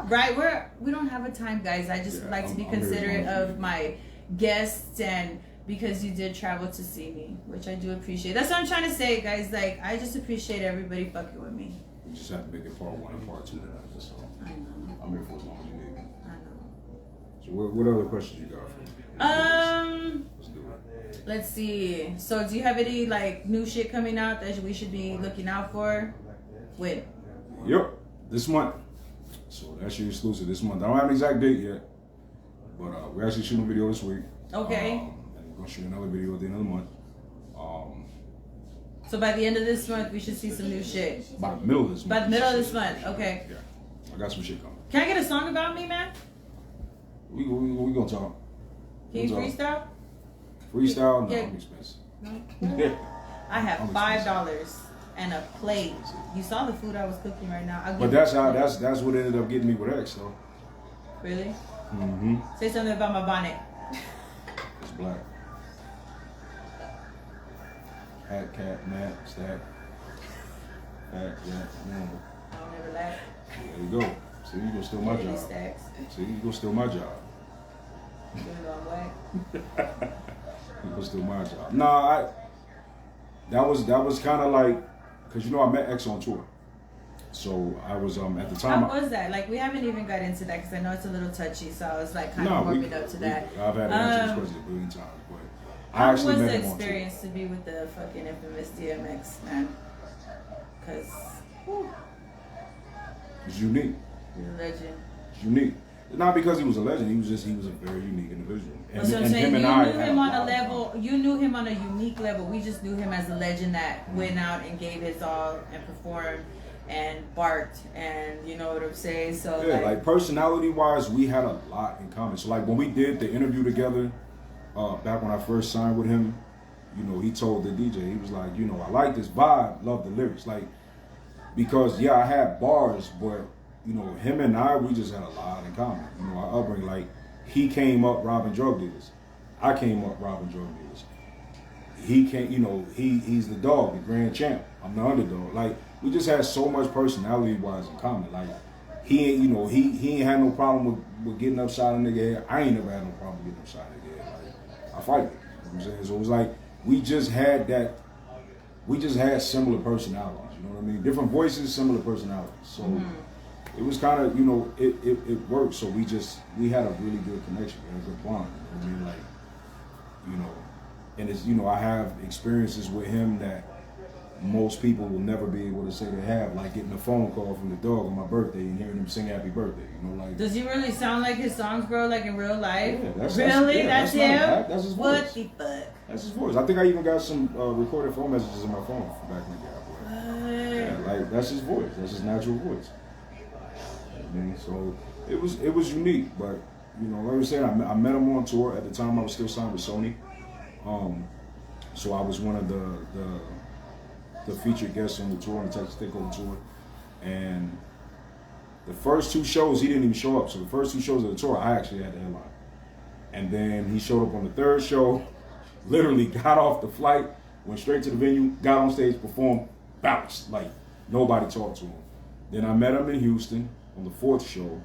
Right. We don't have a time, guys. I just like to be considerate of my guests, and because you did travel to see me, which I do appreciate. That's what I'm trying to say, guys. Like, I just appreciate everybody fucking with me. We just have to make it part 1 and part 2 tonight. That's all. I know. I'm here for as long as you need me. I know. So what other questions you got for me? Let's do it. Let's see. So do you have any like new shit coming out that we should be looking out for? When? Yep. This month. So that's your exclusive this month. I don't have an exact date yet, but we're actually shooting a video this week. Okay. And we're gonna shoot another video at the end of the month. So by the end of this month, we should see some new shit. By the middle of this month. By the middle of this month, okay. Yeah. I got some shit coming. Can I get a song about me, man? We gonna talk. Can you freestyle? Freestyle? No, Yeah. I'm expensive. No? I have $5 and a plate. You saw the food I was cooking right now. But that's what ended up getting me with X, though. Really? Mm-hmm. Say something about my bonnet. It's black. Hat, cat, mat, stack. Hat, cat, number. I don't ever laugh. There you go. See, you gonna steal my job. Stacks. See, you gonna steal my job. Give it all away. You gonna steal my job. Nah, that was kind of like, cause you know I met X on tour. So I was at the time. How was that? Like, we haven't even got into that because I know it's a little touchy. So I was like kind of warming up to that. I've had to answer this question a billion times, but how was the experience to be with the fucking infamous DMX, man? Cause it's unique. He's a legend. It's unique. Not because he was a legend. He was a very unique individual. That's what I'm saying. You knew him on a level. You knew him on a unique level. We just knew him as a legend that went out and gave his all and performed and barked, and you know what I'm saying. So yeah, like personality wise, we had a lot in common. So like when we did the interview together, back when I first signed with him, you know, he told the DJ, he was like, you know, I like this vibe, love the lyrics, like because yeah, I had bars, but you know, him and I, we just had a lot in common. You know, our upbringing, like he came up robbing drug dealers, I came up robbing drug dealers. He can't, you know, he's the dog, the grand champ. I'm the underdog. Like we just had so much personality wise in common. Like he ain't, you know, he ain't had no problem with getting upside a nigga head. I ain't never had no problem getting upside a nigga head. Like I fight it. You know what I'm saying? So it was like we just had similar personalities. You know what I mean? Different voices, similar personalities. So it was kind of, you know, it worked. So we had a really good connection, we had a good bond. You know what I mean? Like, you know, and it's, you know, I have experiences with him that most people will never be able to say they have, like getting a phone call from the dog on my birthday and hearing him sing happy birthday, you know, like. Does he really sound like his songs, bro, like in real life? Yeah, That's him? That's his voice. What the fuck? That's his voice. I think I even got some recorded phone messages in my phone from back in the day. Yeah, like that's his voice. That's his natural voice. I mean, so it was unique, but you know, like I said, I met him on tour. At the time, I was still signed with Sony. So I was one of the featured guests on the tour, on the Texas Takeover tour, and the first 2 shows he didn't even show up. So the first 2 shows of the tour, I actually had the headline, and then he showed up on the 3rd show. Literally got off the flight, went straight to the venue, got on stage, performed, bounced like nobody talked to him. Then I met him in Houston on the 4th show,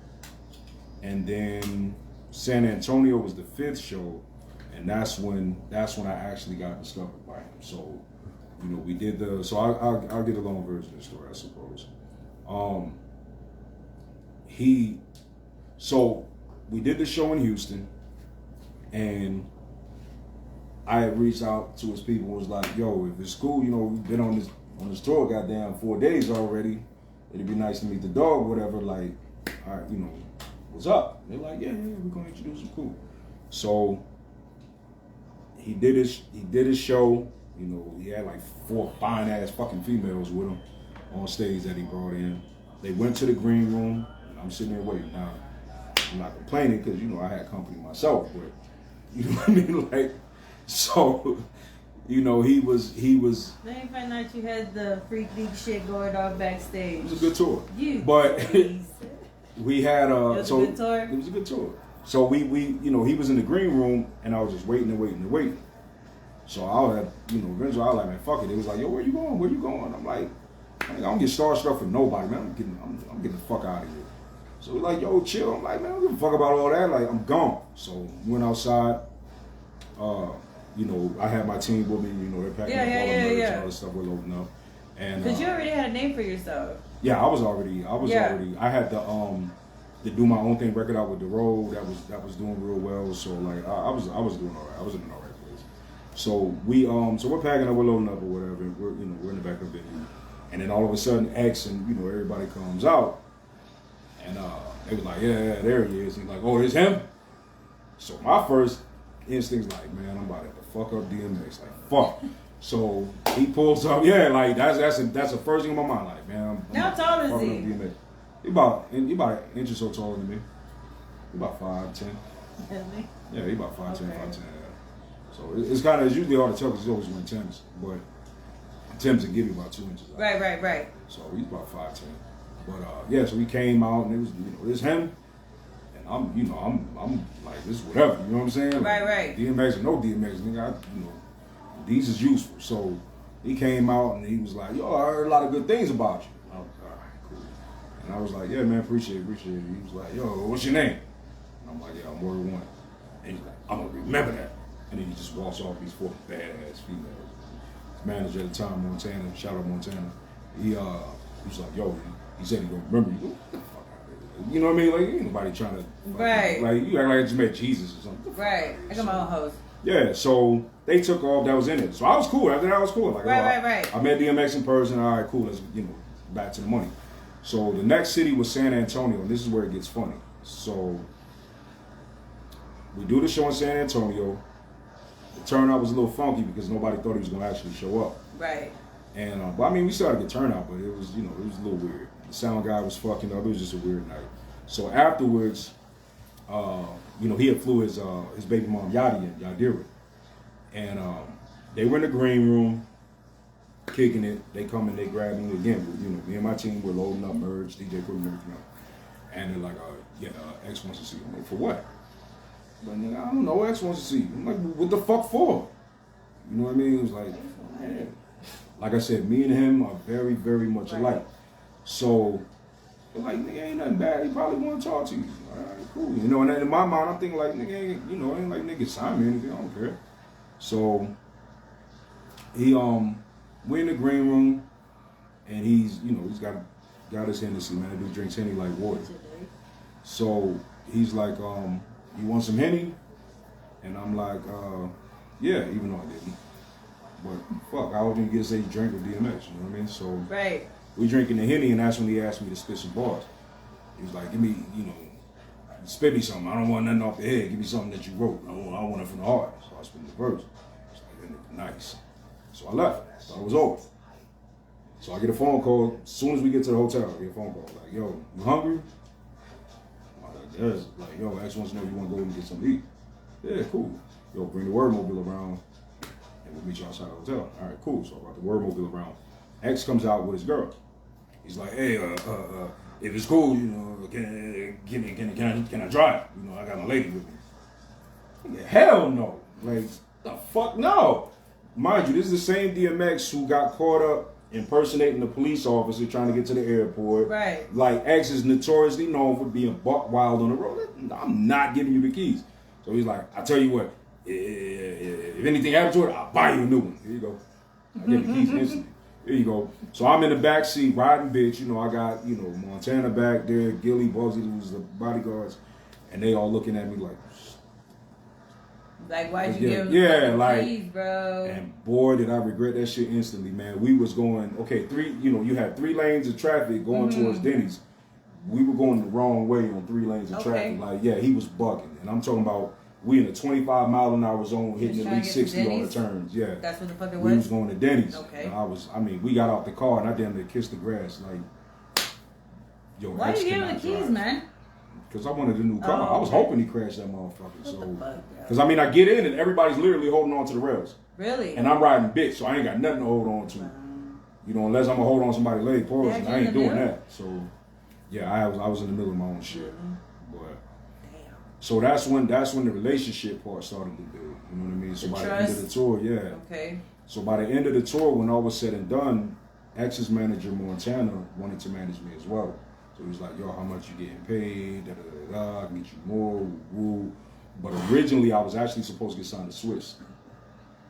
and then San Antonio was the 5th show, and that's when I actually got discovered by him. So, you know, we did so I'll get a long version of the story, I suppose. So we did the show in Houston, and I had reached out to his people and was like, yo, if it's cool, you know, we've been on this tour goddamn 4 days already. It'd be nice to meet the dog, whatever, like, all right, you know, what's up? They're like, yeah, we're gonna introduce him, cool. So he did his show, you know, he had like 4 fine ass fucking females with him on stage that he brought in. They went to the green room, and I'm sitting there waiting. Now, I'm not complaining because, you know, I had company myself, but you know what I mean? Like, so, you know, he was. Let me find out you had the freak deep shit going on backstage. It was a good tour. But we had it was a good tour. It was a good tour. So we you know, he was in the green room and I was just waiting. So I was, you know, eventually I was like, man, fuck it. It was like, yo, where you going? Where you going? I'm like, I don't get starstruck for nobody, man. I'm getting the fuck out of here. So we're like, yo, chill. I'm like, man, I don't give a fuck about all that. Like, I'm gone. So we went outside. You know, I had my team with me. You know, they're packing up all the merch and all the stuff we're loading up. And because you already had a name for yourself. Yeah, I was already. I had the Do My Own Thing record out with the road that was doing real well. So like, I was doing all right. I was in an all right place. So we're packing up, we're loading up or whatever. We're in the back of the venue, and then all of a sudden, X and, you know, everybody comes out, and they was like, yeah, there he is. And he's like, oh, it's him. So my first instinct's like, man, I'm about to fuck up DMX. Like, fuck. So he pulls up, yeah, like that's the first thing in my mind. Like, man, how tall is he? DMX. He about an inch or so taller than me. He about 5'10". Really? Yeah, he about 5'10", Okay. 5'10". Yeah. So it's kind of, it's usually hard to tell because he's always wearing Timbs, but Timbs will give you about 2 inches. Out. Right. So he's about 5'10". But yeah, so we came out and it was, you know, it's him. I'm like, this is whatever, you know what I'm saying? Like, Right. DMX or no DMX, nigga, these is useful. So he came out and he was like, yo, I heard a lot of good things about you. I was like, all right, cool. And I was like, yeah, man, appreciate it. He was like, yo, what's your name? And I'm like, yeah, I'm Word One. And he's like, I'm gonna remember that. And then he just walks off these 4 badass females. His manager at the time, Montana, shout out Montana, he was like, yo, he said he gonna remember you. You know what I mean? Like, ain't nobody trying to, Right. Like, you act like I just met Jesus or something. Right. I got my own host. Yeah, so they took off. That was in it. So I was cool. After that, I was cool. Like, Right. I met DMX in person. All right, cool. Let's, back to the money. So the next city was San Antonio, and this is where it gets funny. So we do the show in San Antonio. The turnout was a little funky because nobody thought he was going to actually show up. Right. And but I mean, we still had a good turnout, but it was, it was a little weird. The sound guy was fucking up. It was just a weird night. So afterwards, he had flew his baby mom Yadira, and they were in the green room, kicking it. They come and they grab me again. Me and my team were loading up merch, DJ putting everything up, and they're like, X wants to see you. I'm like, for what? But I don't know. X wants to see you. I'm like, what the fuck for? You know what I mean? It was like, man. Like I said, me and him are very, very much alike. So, like, nigga, ain't nothing bad. He probably want to talk to you. All right, cool. And in my mind, I'm thinking like, nigga, ain't like nigga sign me or anything. I don't care. So, we in the green room, and he's got got his Hennessy, man. That dude drinks Henny like water. So he's like, you want some Henny? And I'm like, yeah, even though I didn't. But fuck, I was gonna get say drink with DMX, you know what I mean? So right. we drinking the Henny, and that's when he asked me to spit some bars. He was like, give me, you know, spit me something. I don't want nothing off the head. Give me something that you wrote. I want it from the heart. So I spit the verse. Nice. So I left. So I was over. So I get a phone call. As soon as we get to the hotel, I get a phone call. Like, yo, you hungry? I'm like, yes. Like, yo, X wants to know if you want to go and get something to eat. Yeah, cool. Yo, bring the word mobile around and we'll meet you outside the hotel. All right, cool. So I brought the word mobile around. X comes out with his girl. He's like, hey, if it's cool, you know, can I drive? You know, I got my lady with me. Hell no. Like, the fuck no. Mind you, this is the same DMX who got caught up impersonating the police officer trying to get to the airport. Right. Like, X is notoriously known for being buck wild on the road. I'm not giving you the keys. So he's like, I tell you what, if anything happens to it, I'll buy you a new one. Here you go. I get the keys instantly. Here you go. So I'm in the back seat riding bitch. You know, I got, you know, Montana back there, Gilly, Bugsy, who's the bodyguards, and they all looking at me like why'd you give him the keys, bro? And boy, did I regret that shit instantly, man. We was going, you had 3 lanes of traffic going towards Denny's. We were going the wrong way on 3 lanes of traffic. Like, yeah, he was bugging. And I'm talking about we in a 25-mile-an-hour zone hitting at least 60 on the turns. Yeah. That's what the fuck it was? We was going to Denny's. Okay. We got out the car and I damn near kissed the grass. Like, yo, why you give him the keys, man? Because I wanted a new car. Oh, I was hoping he crashed that motherfucker. What because I get in and everybody's literally holding on to the rails. Really? And I'm riding bitch, so I ain't got nothing to hold on to. You know, unless I'm gonna hold on to somebody's leg, pause, and I ain't doing that. So, yeah, I was in the middle of my own shit. But so that's when the relationship part started to build. You know what I mean? So by the end of the tour, yeah. Okay. So by the end of the tour, when all was said and done, X's manager Montana wanted to manage me as well. So he was like, yo, how much you getting paid? Da da da da. I can get you more. Woo. But originally, I was actually supposed to get signed to Swiss.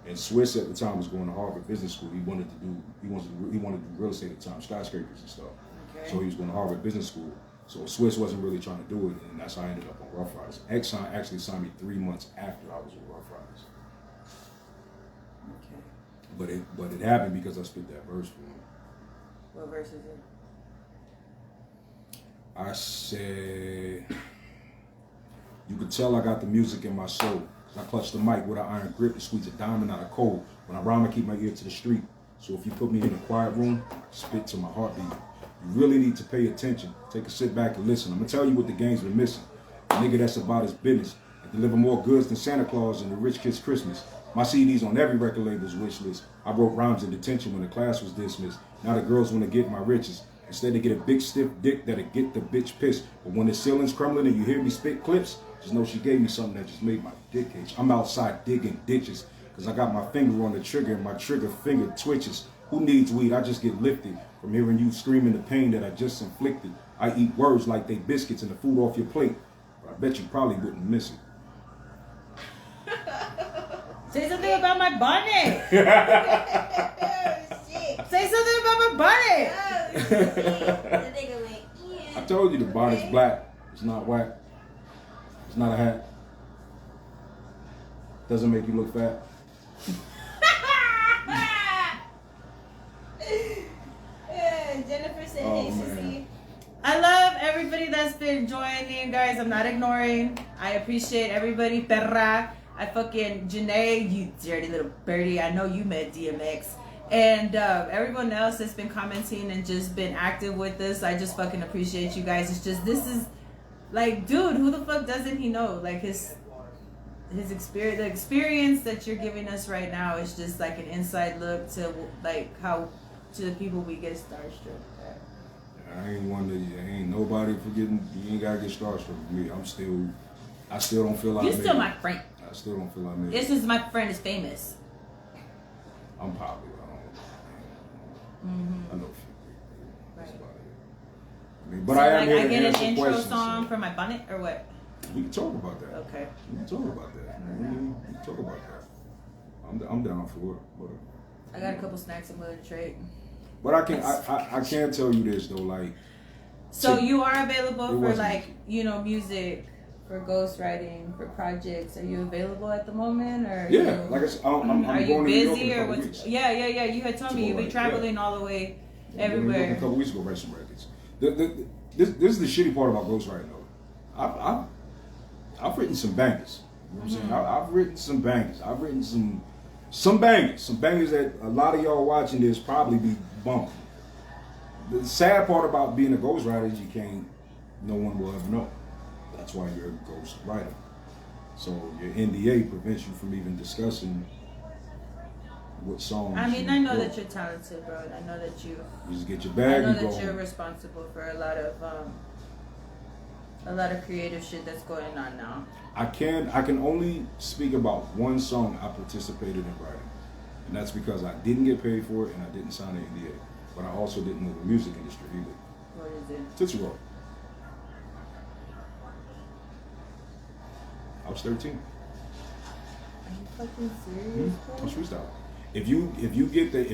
And Swiss at the time was going to Harvard Business School. He wanted to do real estate at the time, skyscrapers and stuff. Okay. So he was going to Harvard Business School. So Swiss wasn't really trying to do it, and that's how I ended up on Rough Riders. X actually signed me 3 months after I was with Rough Riders. Okay. But it happened because I spit that verse for him. What verse is it? I said, you could tell I got the music in my soul. I clutch the mic with an iron grip to squeeze a diamond out of coal. When I rhyme, I keep my ear to the street. So if you put me in a quiet room, I spit to my heartbeat. You really need to pay attention. Take a sit back and listen. I'm going to tell you what the game's been missing. A nigga that's about his business. I deliver more goods than Santa Claus and the rich kid's Christmas. My CD's on every record label's wish list. I wrote rhymes in detention when the class was dismissed. Now the girls want to get my riches. Instead they get a big stiff dick that'll get the bitch pissed. But when the ceiling's crumbling and you hear me spit clips, just know she gave me something that just made my dick itch. I'm outside digging ditches, cause I got my finger on the trigger and my trigger finger twitches. Who needs weed? I just get lifted from hearing you screaming the pain that I just inflicted. I eat words like they biscuits and the food off your plate, but I bet you probably wouldn't miss it. Say something about my bonnet. Say something about my bonnet. I told you the bonnet's black. It's not white. It's not a hat. Doesn't make you look fat. Jennifer said, hey, sissy. I love everybody that's been joining, guys. I'm not ignoring. I appreciate everybody. Perra. I fucking Janae, you dirty little birdie. I know you met DMX. And everyone else that's been commenting and just been active with us. I just fucking appreciate you guys. It's just, this is like, dude, who the fuck doesn't he know? Like his experience, the experience that you're giving us right now is just like an inside look to like how to the people we get starstruck at. I ain't nobody forgetting. You ain't gotta get starstruck with me. I still don't feel like you're still my friend. I still don't feel like me. It's just my friend is famous. I'm popular. I know. Right. But so I am here I to get answer an intro questions, song for my bonnet or what? We can talk about that. Okay. We can talk about that. We can talk about that. I'm down for it. But I got a couple snacks I'm willing to trade. But I can tell you this though, like. So you are available for wasn't like, you know, music, for ghostwriting, for projects. Are you available at the moment, or yeah, like I said, I'm are you going to New York busy in a or couple what's? weeks. Yeah. You had told me you've been traveling all the way I'm going to New York everywhere. in a couple weeks to go write some records. This is the shitty part about ghostwriting though. I've written some bangers. You know what I'm saying? I've written some bangers. I've written some bangers that a lot of y'all watching this probably be bumping. The sad part about being a ghostwriter is no one will ever know. That's why you're a ghostwriter. So your NDA prevents you from even discussing what songs. I mean, I know that you're talented, bro. I know that you just get your bag. I know and that go you're home. responsible for a lot of creative shit that's going on now. I can only speak about one song I participated in writing, and that's because I didn't get paid for it and I didn't sign an NDA. But I also didn't know the music industry either. What is it? Tootsie Roll. I was 13. Are you fucking serious, bro? I was freestyle. If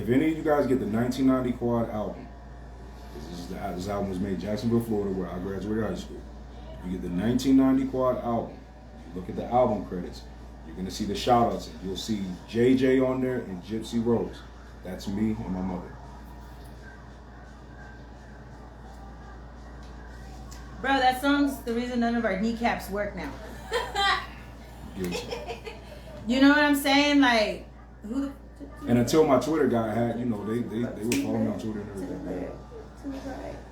any of you guys get the 1990 Quad album, this album was made in Jacksonville, Florida, where I graduated high school. If you get the 1990 Quad album, you look at the album credits, you're gonna see the shout outs. You'll see JJ on there and Gypsy Rose. That's me and my mother. Bro, that song's the reason none of our kneecaps work now. Guilty. You know what I'm saying? Like, who the... And until my Twitter guy had, you know, they were following me on Twitter and everything. Man.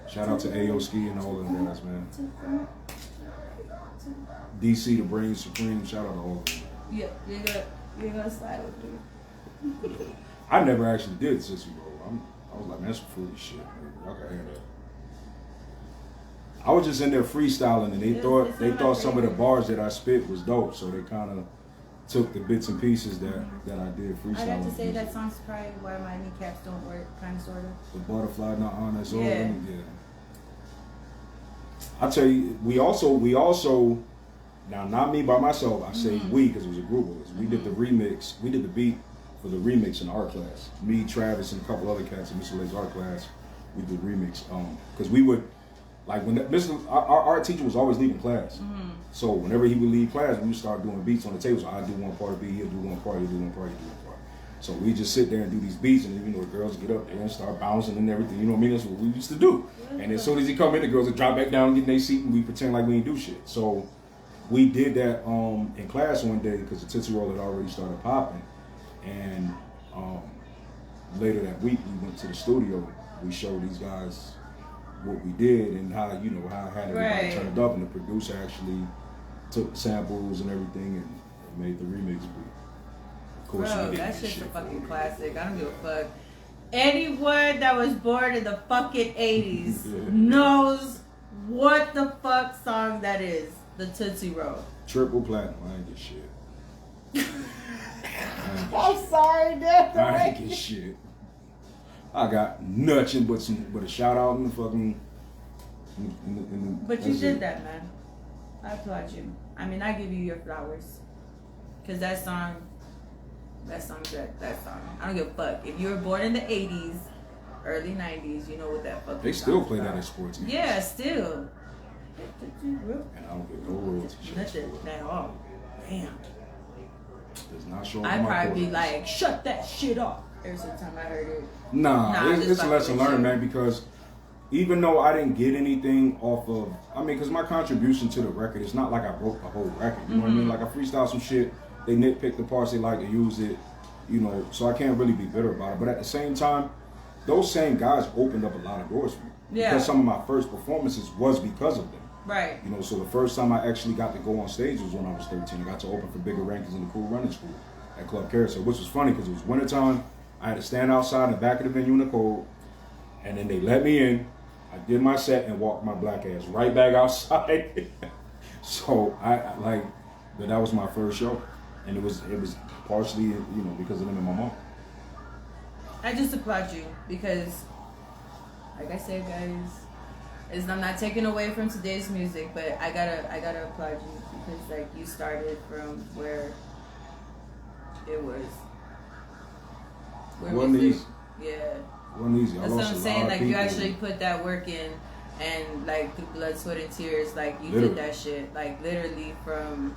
Shout out to AO Ski and all of them guys, man. DC, the Brain Supreme, shout out to all of them. Yeah, you're gonna slide with me. I never actually did Sissy Roll. I was like, man, that's some foolish shit, man. Y'all can hear that. I was just in there freestyling, and they thought some of the bars that I spit was dope, so they kind of took the bits and pieces that I did freestyling. I got to say that song's probably why my kneecaps don't work, kind of, sort of. The butterfly not on us. Yeah. I tell you, we also now not me by myself. I say we because it was a group of us. We did the remix. We did the beat for the remix in art class. Me, Travis, and a couple other cats in Mr. Lake's art class. We did remix because we would. Like when our art teacher was always leaving class, so whenever he would leave class, we would start doing beats on the table. So I do one part of beat, he'll do one part, he'll do one part, he'll do one part. So we just sit there and do these beats, and then, you know, the girls get up there and start bouncing and everything. You know what I mean? That's what we used to do. And as soon as he come in, the girls would drop back down and get in their seat, and we pretend like we ain't do shit. So we did that in class one day because the Tootsie Roll had already started popping, and later that week we went to the studio. We showed these guys what we did and how I had everybody turned up, and the producer actually took samples and everything and made the remix beat. Of course, bro, that shit's a fucking classic. I don't give a fuck. Anyone that was born in the fucking 80s knows what the fuck song that is. The Tootsie Roll. Triple platinum. I ain't get shit. I'm sorry, Dad. I ain't get shit. I got nothing but a shout out in the fucking. But you did that, man. I applaud you. I mean, I give you your flowers. Cause that song. That song. I don't give a fuck. If you were born in the 80s, early 90s, you know what that fucking. They still play that in sports games. Yeah, still. And I don't get no royalties. Nothing at all. Damn. Does not show up. I'd probably be like, shut that shit off every single time I heard it. Nah, it's a lesson learned, man, because even though I didn't get anything off of, because my contribution to the record, it's not like I wrote the whole record, you know what I mean? Like I freestyle some shit, they nitpick the parts they like to use it, you know, so I can't really be bitter about it. But at the same time, those same guys opened up a lot of doors for me. Yeah. Because some of my first performances was because of them. Right. You know, so the first time I actually got to go on stage was when I was 13. I got to open for Bigger Rankings in the Cool Running School at Club Carousel, which was funny because it was wintertime. I had to stand outside in the back of the venue in the cold, and then they let me in. I did my set and walked my black ass right back outside. So but that was my first show, and it was partially, you know, because of them and my mom. I just applaud you because, like I said, guys, I'm not taking away from today's music, but I gotta applaud you because like you started from where it was. It wasn't easy. Yeah. wasn't easy. That's what I'm saying. Like you actually put that work in, and like through blood, sweat, and tears, like you did that shit. Like literally from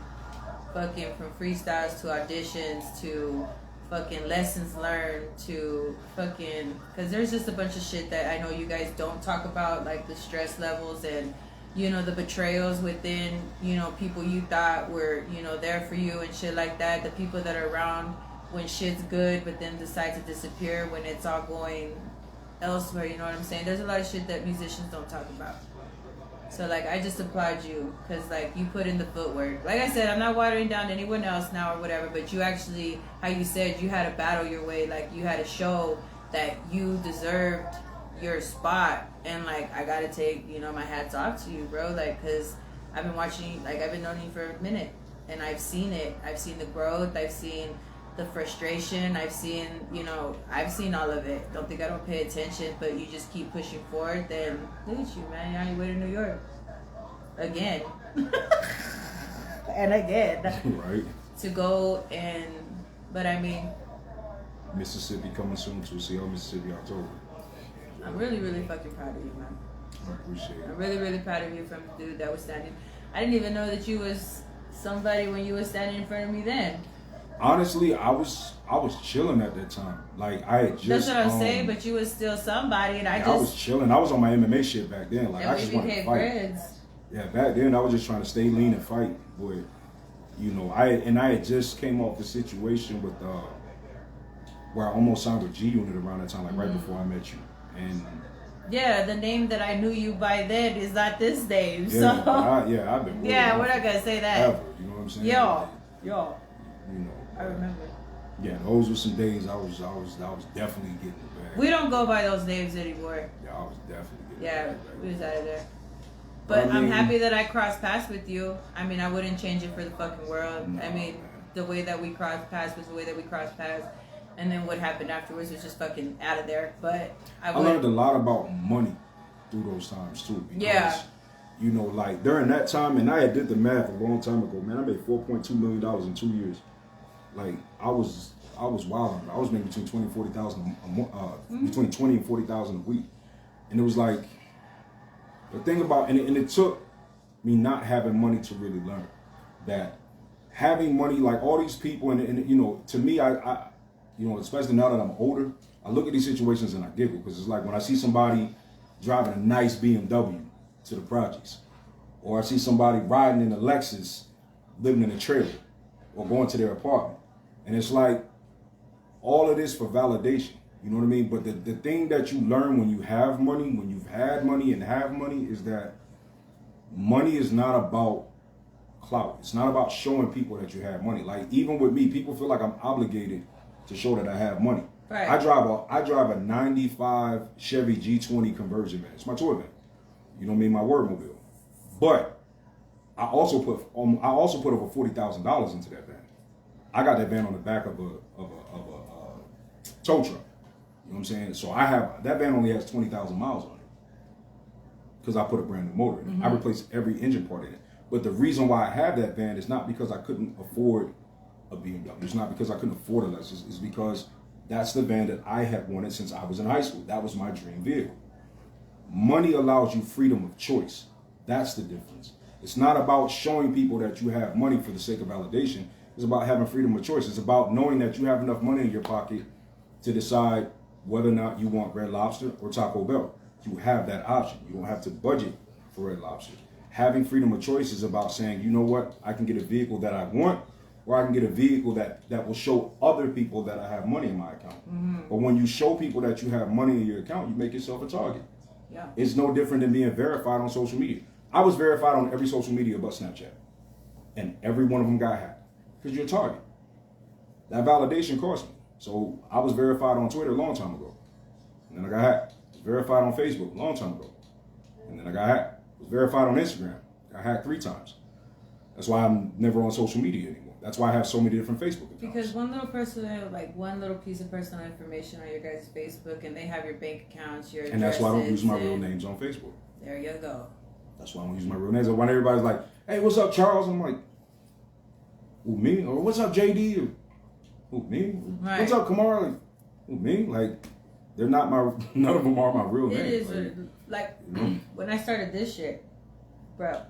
freestyles to auditions to fucking lessons learned to fucking, because there's just a bunch of shit that I know you guys don't talk about, like the stress levels and, you know, the betrayals within, you know, people you thought were, you know, there for you and shit like that. The people that are around when shit's good but then decide to disappear when it's all going elsewhere, you know what I'm saying? There's a lot of shit that musicians don't talk about. So, like, I just applaud you because, like, you put in the footwork. Like I said, I'm not watering down anyone else now or whatever, but you actually, how you said, you had to battle your way. Like, you had to show that you deserved your spot. And, like, I got to take, you know, my hats off to you, bro. Like, because I've been watching, like, I've been knowing you for a minute. And I've seen it. I've seen the growth. I've seen the frustration. I've seen, you know, I've seen all of it. Don't think I don't pay attention, but you just keep pushing forward. Then look at you, man. You're on your way to New York again. And again. Right. To go and, but I mean, Mississippi coming soon too. See how Mississippi October. I'm really, really fucking proud of you, man. I appreciate it. I'm really, really proud of you from the dude that was standing. I didn't even know that you was somebody when you was standing in front of me then. Honestly, I was chilling at that time. Like I had just. That's what I'm saying, but you was still somebody, and I was chilling. I was on my MMA shit back then. Like I just wanted to fight. Friends. Yeah, back then I was just trying to stay lean and fight. But you know, I had just came off the situation with where I almost signed with G Unit around that time, like right before I met you, and. Yeah, the name that I knew you by then is not this name. Yeah, so I've been. Yeah, we're not gonna say that. Ever, you know what I'm saying? Yo. You know. I remember. Yeah, those were some days I was definitely getting it back. We don't go by those names anymore. Yeah, I was definitely getting it back. We was out of there. But I mean, I'm happy that I crossed paths with you. I mean, I wouldn't change it for the fucking world. No, I mean, man. The way that we crossed paths was the way that we crossed paths. And then what happened afterwards was just fucking out of there. But I learned a lot about money through those times too. Because, you know, like during that time, and I had did the math a long time ago, man, I made $4.2 million in 2 years. Like I was wilding. I was making between 20 and 40,000 a month, between 20 and 40,000 a week. And it was like the thing about, and it took me not having money to really learn that having money, like all these people, and you know, to me, I you know, especially now that I'm older, I look at these situations and I giggle because it's like when I see somebody driving a nice BMW to the projects, or I see somebody riding in a Lexus, living in a trailer, or going to their apartment, and it's like all of this for validation. You know what I mean? But the thing that you learn when you have money, when you've had money and have money, is that money is not about clout. It's not about showing people that you have money. Like even with me, people feel like I'm obligated to show that I have money. Right. I drive a 95 Chevy G20 conversion van. It's my tour van. You know what I mean? My word mobile. But I also put over $40,000 into that van. I got that van on the back of a tow truck. You know what I'm saying? So that van only has 20,000 miles on it because I put a brand new motor in it. I replaced every engine part in it. But the reason why I have that van is not because I couldn't afford a BMW. It's not because I couldn't afford a Lexus. It's because that's the van that I had wanted since I was in high school. That was my dream vehicle. Money allows you freedom of choice. That's the difference. It's not about showing people that you have money for the sake of validation. It's about having freedom of choice. It's about knowing that you have enough money in your pocket to decide whether or not you want Red Lobster or Taco Bell. You have that option. You don't have to budget for Red Lobster. Having freedom of choice is about saying, you know what, I can get a vehicle that I want, or I can get a vehicle that will show other people that I have money in my account. But when you show people that you have money in your account, you make yourself a target. Yeah. It's no different than being verified on social media. I was verified on every social media but Snapchat. And every one of them got hacked. Because you're a target. That validation cost me. So I was verified on Twitter a long time ago. And then I got hacked. I was verified on Facebook a long time ago. And then I got hacked. I was verified on Instagram. Got hacked 3 times. That's why I'm never on social media anymore. That's why I have so many different Facebook accounts. Because one little piece of personal information on your guys' Facebook, and they have your bank accounts, your and that's why I don't use my real names on Facebook. There you go. That's why I don't use my real names. When everybody's like, "Hey, what's up, Charles?" I'm like, "Who, me?" Or "What's up, JD?" Or, "Who, me?" Right. "What's up, Kamar?" Like, "Who, me?" Like, They're not my. None of them are my real name. It is like when I started this shit, bro.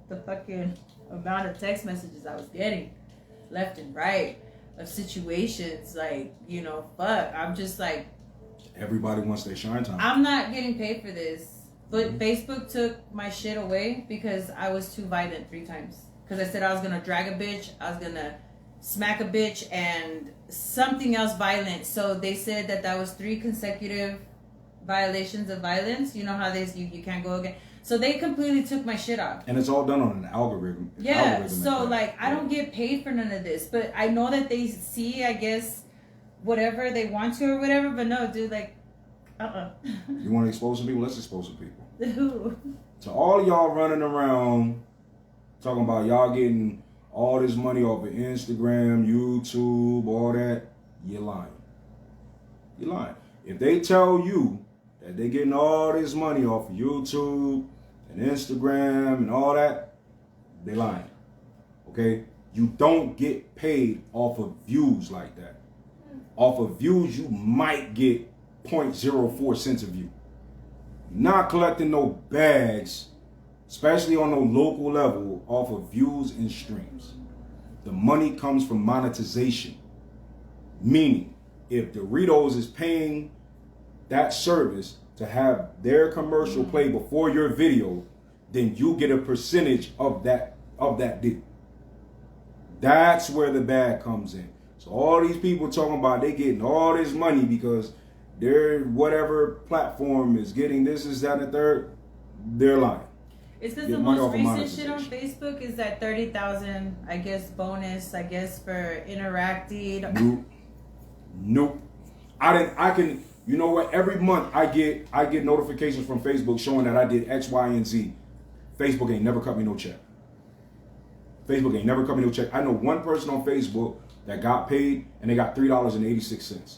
The fucking amount of text messages I was getting, left and right, of situations like, you know, fuck. I'm just like, everybody wants their shine time. I'm not getting paid for this, but Facebook took my shit away because I was too violent 3 times. Because I said I was gonna drag a bitch, I was gonna smack a bitch, and something else violent. So they said that was 3 consecutive violations of violence. You know how you can't go again. So they completely took my shit off. And it's all done on an algorithm. Yeah, so like I don't get paid for none of this, but I know that they see, I guess, whatever they want to or whatever. But no, dude, like, You want to expose some people? Let's expose some people. Who? So all y'all running around talking about y'all getting all this money off of Instagram, YouTube, all that, you're lying. You're lying. If they tell you that they're getting all this money off of YouTube and Instagram and all that, they lying. Okay? You don't get paid off of views like that. Off of views, you might get 0.04 cents a view. Not collecting no bags, especially on no local level, off of views and streams. The money comes from monetization. Meaning, if Doritos is paying that service to have their commercial play before your video, then you get a percentage of that deal. That's where the bag comes in. So all these people talking about they getting all this money because their whatever platform is getting this, that, and the third, they're lying. It's because the most recent shit on Facebook is that 30,000, I guess, bonus, I guess, for interacting. Nope. I can. You know what? Every month I get notifications from Facebook showing that I did X, Y, and Z. Facebook ain't never cut me no check. Facebook ain't never cut me no check. I know one person on Facebook that got paid and they got $3.86.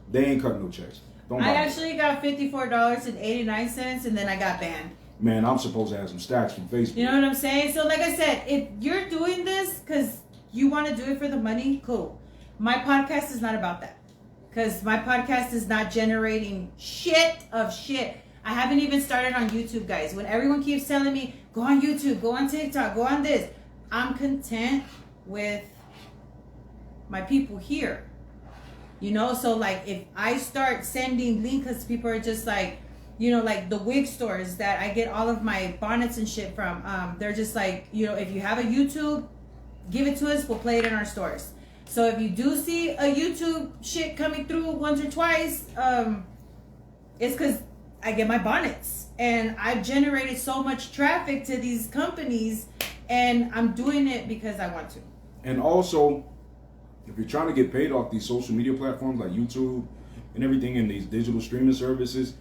They ain't cutting no checks. I actually got $54.89 and then I got banned. Man, I'm supposed to have some stacks from Facebook. You know what I'm saying? So like I said, if you're doing this because you want to do it for the money, cool. My podcast is not about that. Because my podcast is not generating shit of shit. I haven't even started on YouTube, guys. When everyone keeps telling me, go on YouTube, go on TikTok, go on this, I'm content with my people here. You know, so like if I start sending links, because people are just like, you know, like the wig stores that I get all of my bonnets and shit from, they're just like, you know, if you have a YouTube, give it to us, we'll play it in our stores. So if you do see a YouTube shit coming through once or twice, it's because I get my bonnets. And I've generated so much traffic to these companies, and I'm doing it because I want to. And also, if you're trying to get paid off these social media platforms like YouTube and everything in these digital streaming services,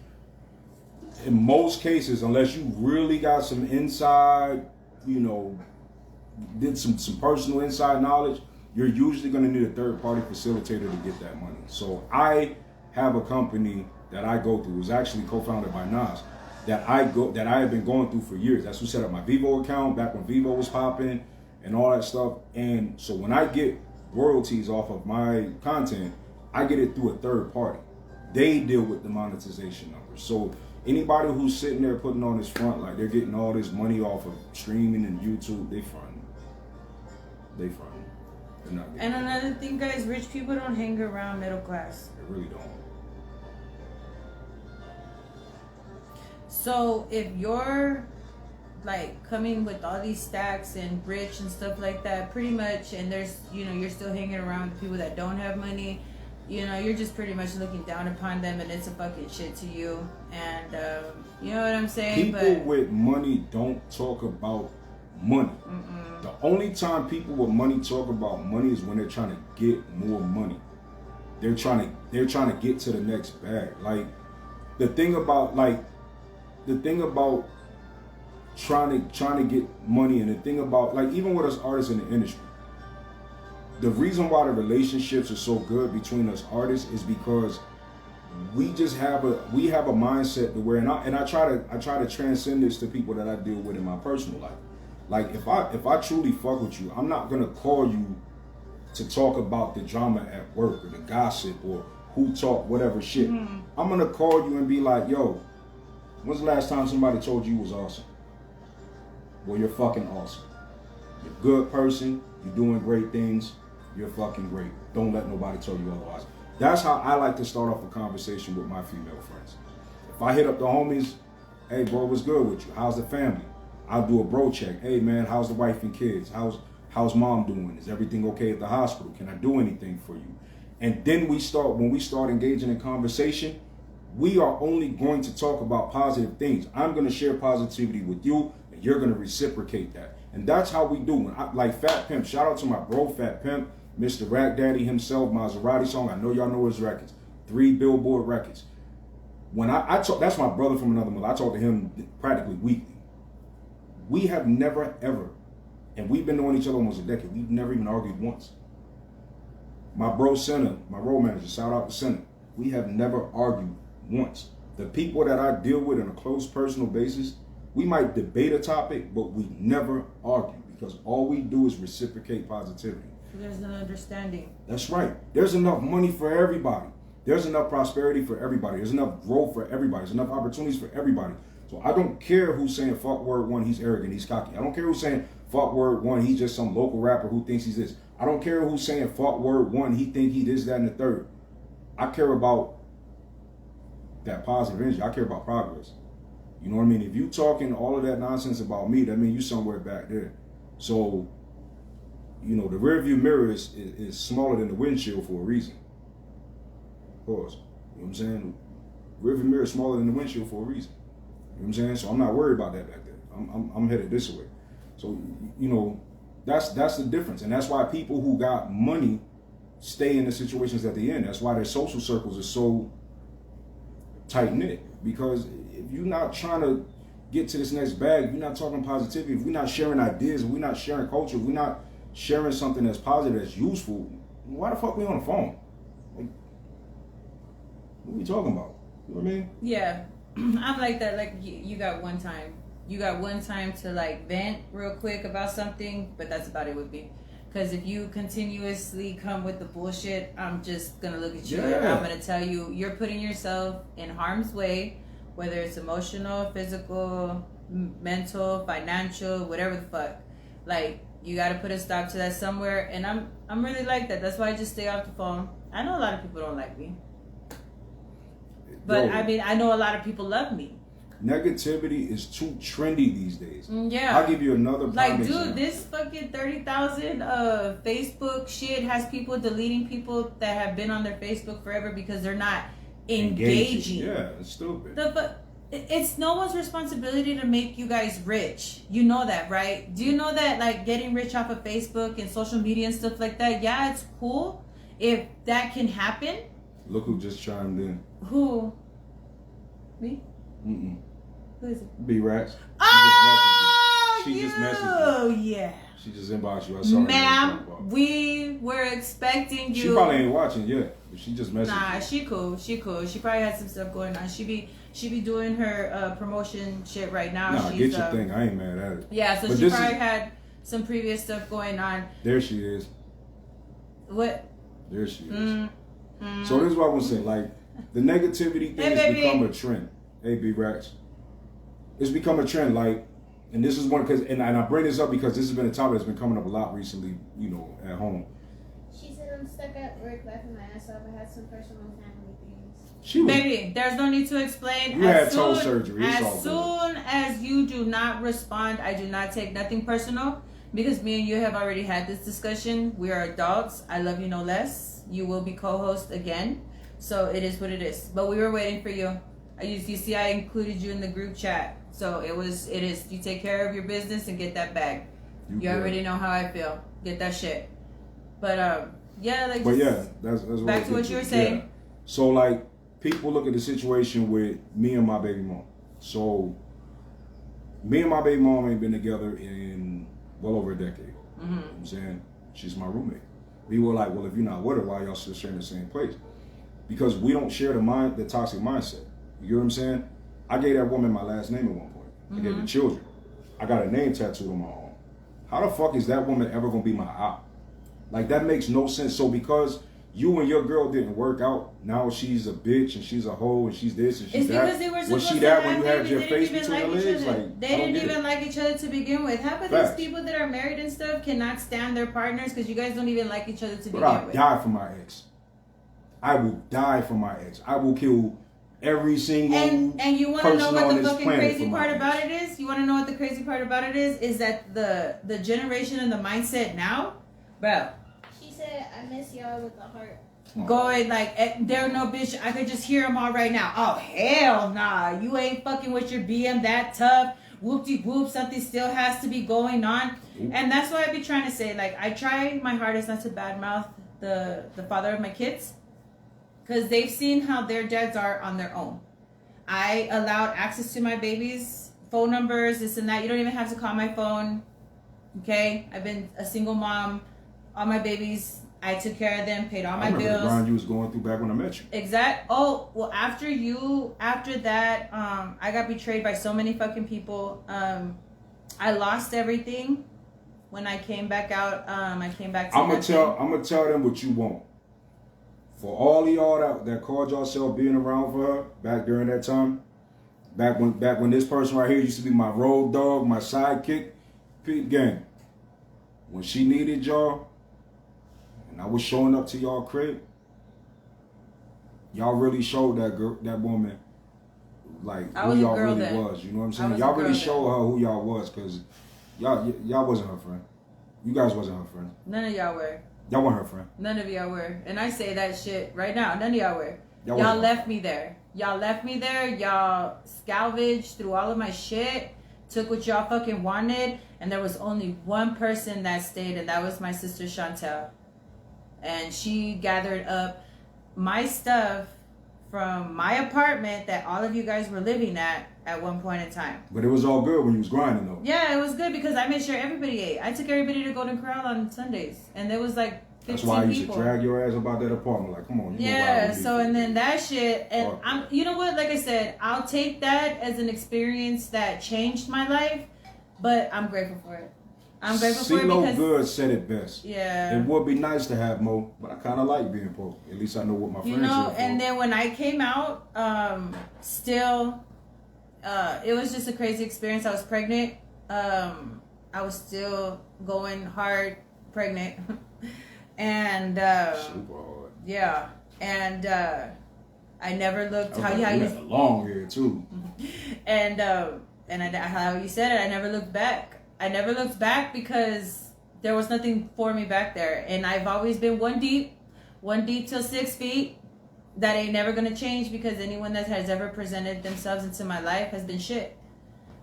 in most cases, unless you really got some inside, you know, did some personal inside knowledge, you're usually going to need a third-party facilitator to get that money. So I have a company that I go through. It was actually co-founded by Nas that I have been going through for years. That's who set up my Vivo account back when Vivo was popping and all that stuff. And so when I get royalties off of my content, I get it through a third party. They deal with the monetization numbers. So anybody who's sitting there putting on this front like they're getting all this money off of streaming and YouTube, they fronting. They fronting. And another thing, guys, rich people don't hang around middle class. They really don't. So if you're like coming with all these stacks and rich and stuff like that, pretty much, and there's, you know, you're still hanging around the people that don't have money, you know, you're just pretty much looking down upon them, and it's a fucking shit to you. And you know what I'm saying? People with money don't talk about money. The only time people with money talk about money is when they're trying to get more money. They're trying to get to the next bag. Like the thing about trying to get money, and the thing about like even with us artists in the industry, the reason why the relationships are so good between us artists is because we have a mindset to where, and I try to transcend this to people that I deal with in my personal life. Like if I truly fuck with you, I'm not gonna call you to talk about the drama at work or the gossip or who talk whatever shit. I'm gonna call you and be like, yo, when's the last time somebody told you was awesome? Well, you're fucking awesome. You're a good person. You're doing great things. You're fucking great. Don't let nobody tell you otherwise. That's how I like to start off a conversation with my female friends. If I hit up the homies, hey bro, what's good with you? How's the family? I'll do a bro check. Hey man, how's the wife and kids? How's mom doing? Is everything okay at the hospital? Can I do anything for you? And then when we start engaging in conversation, we are only going to talk about positive things. I'm going to share positivity with you, and you're going to reciprocate that. And that's how we do. Like Fat Pimp, shout out to my bro Fat Pimp, Mr. Rack Daddy himself, Maserati song. I know y'all know his records. 3 Billboard records. When I talk, that's my brother from another mother. I talk to him practically weekly. We have never ever, and we've been knowing each other almost a decade, we've never even argued once. My bro Senna, my road manager, shout out to Senna. We have never argued once. The people that I deal with on a close personal basis, we might debate a topic, but we never argue because all we do is reciprocate positivity. There's an understanding. That's right. There's enough money for everybody. There's enough prosperity for everybody. There's enough growth for everybody. There's enough opportunities for everybody. So I don't care who's saying fuck word one, he's arrogant, he's cocky. I don't care who's saying fuck word one, he's just some local rapper who thinks he's this. I don't care who's saying fuck word one, he think he this, that, and the third. I care about that positive energy. I care about progress. You know what I mean? If you talking all of that nonsense about me, that means you somewhere back there. So, you know, the rearview mirror is smaller than the windshield for a reason. Pause. You know what I'm saying? Rearview mirror is smaller than the windshield for a reason. You know what I'm saying? So I'm not worried about that back there. I'm headed this way. So, you know, that's the difference. And that's why people who got money stay in the situations that they're in. That's why their social circles are so tight-knit. Because if you're not trying to get to this next bag, if you're not talking positivity, if we're not sharing ideas, if we're not sharing culture, if we're not sharing something that's positive, that's useful, why the fuck we on the phone? Like, what are we talking about? You know what I mean? Yeah. I'm like that. Like, you got one time. You got one time to, like, vent real quick about something, but that's about it with me. Because if you continuously come with the bullshit, I'm just going to look at you and I'm going to tell you, you're putting yourself in harm's way, whether it's emotional, physical, mental, financial, whatever the fuck. Like, you got to put a stop to that somewhere. And I'm really like that. That's why I just stay off the phone. I know a lot of people don't like me. But, I mean, I know a lot of people love me. Negativity is too trendy these days. Yeah. I'll give you another like, dude, example. this fucking 30,000 Facebook shit has people deleting people that have been on their Facebook forever because they're not engaging. Yeah, it's stupid. It's no one's responsibility to make you guys rich. You know that, right? Do you know that, like, getting rich off of Facebook and social media and stuff like that, yeah, it's cool if that can happen. Look who just chimed in. Who? Me? Mm-mm. Who is it? B-Rax. She just messaged you. Oh, yeah. She just inboxed you. I saw her. Ma'am, we were expecting you. She probably ain't watching yet, but she just messaged Nah, you. she cool. She probably has some stuff going on. She be doing her promotion shit right now. Nah, She's, get your thing. I ain't mad at it. Yeah, so but she probably had some previous stuff going on. There she is. What? There she is. So this is what I was saying. Like, the negativity thing has become a trend. Hey, B-Rax. It's become a trend. Like, and this is one, and I bring this up because this has been a topic that's been coming up a lot recently, you know, at home. She said I'm stuck at work laughing my ass off. I had some personal family things. Baby, there's no need to explain. You had toe surgery. It's all as soon as you do not respond, I do not take nothing personal because me and you have already had this discussion. We are adults. I love you no less. You will be co-host again. So it is what it is. But we were waiting for you. You see, I included you in the group chat. So it is. You take care of your business and get that bag. You already know how I feel. Get that shit. But yeah, like. But yeah, that's back to what you were saying. Yeah. So like, people look at the situation with me and my baby mom. So me and my baby mom ain't been together in well over a decade. You know what I'm saying? She's my roommate. We were like, well, if you're not with her, why y'all still sharing the same place? Because we don't share the toxic mindset. You know what I'm saying? I gave that woman my last name at one point. I gave her children. I got a name tattooed on my arm. How the fuck is that woman ever gonna be my op? Like, that makes no sense. So because you and your girl didn't work out. Now she's a bitch and she's a hoe and she's this and she's it's that. because they were supposed Was she to that have when you had babies, your they face didn't even between like your each legs? other. Like, They I don't didn't get even it. like each other to begin with. Half of Facts. these people that are married and stuff cannot stand their partners because you guys don't even like each other to But begin I'll with. die for my ex. I will die for my ex. I will kill every single And you want to know person what on the this fucking planet crazy for my part ex. about it is? You want to know what the crazy part about it is that the generation and the mindset now, bro, She said, I miss y'all with the heart. going like, there no bitch, I could just hear them all right now. Oh, hell nah. You ain't fucking with your BM that tough. Whoop-de-whoop, something still has to be going on. And that's why I be trying to say, like, I try my hardest not to badmouth the father of my kids. Because they've seen how their dads are on their own. I allowed access to my babies, phone numbers, this and that. You don't even have to call my phone. Okay? That. I've been a single mom. All my babies, I took care of them, paid all my remember bills. the grind you was going through back when I met you. Oh, well, after that, I got betrayed by so many fucking people. I lost everything when I came back out. I came back to I'm gonna tell them what you want. For all of y'all that called yourself being around for her back during that time, back when this person right here used to be my road dog, my sidekick, Pete Gang. When she needed y'all, and I was showing up to y'all crib, y'all really showed that woman like who y'all really was. You know what I'm saying? Y'all really showed her who y'all was, because y'all wasn't her friend. You guys wasn't her friend. None of y'all were. Y'all weren't her friend. None of y'all were. And I say that shit right now. None of y'all were. Y'all left me there. Y'all left me there. Y'all salvaged through all of my shit. Took what y'all fucking wanted. And there was only one person that stayed, and that was my sister Chantel. And she gathered up my stuff from my apartment that all of you guys were living at one point in time. But it was all good when you was grinding though. Yeah, it was good because I made sure everybody ate. I took everybody to Golden Corral on Sundays, and there was like 15 That's why I used people. to drag your ass about that apartment. Like, come on. Yeah, so and then that shit, and you know what? Like I said, I'll take that as an experience that changed my life, but I'm grateful for it. I'm grateful for it because Good said it best. Yeah, it would be nice to have more, but I kind of like being poor. At least I know what my friends. You know, are for. and then when I came out, still, it was just a crazy experience. I was pregnant. I was still going hard, pregnant, and super hard. Yeah, and I never looked how you long hair too, and how you said it. I never looked back. I never looked back because there was nothing for me back there, and I've always been one deep till 6 feet. That ain't never gonna change because anyone that has ever presented themselves into my life has been shit,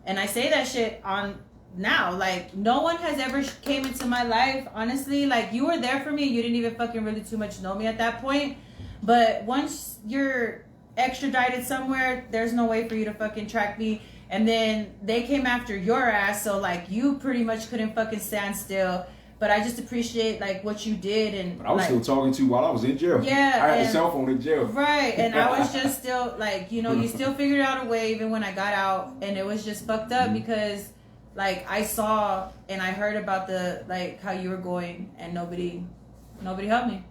and I say that shit on now. Like, no one has ever came into my life, honestly. Like, you were there for me. You didn't even fucking really too much know me at that point. But once you're extradited somewhere, there's no way for you to fucking track me. And then they came after your ass. So, like, you pretty much couldn't fucking stand still. But I just appreciate, like, what you did. And but I was still talking to you while I was in jail. Yeah. I had a cell phone in jail. Right. And I was just still, like, you know, you still figured out a way even when I got out. And it was just fucked up because... Like, I saw and I heard about how you were going, and nobody helped me.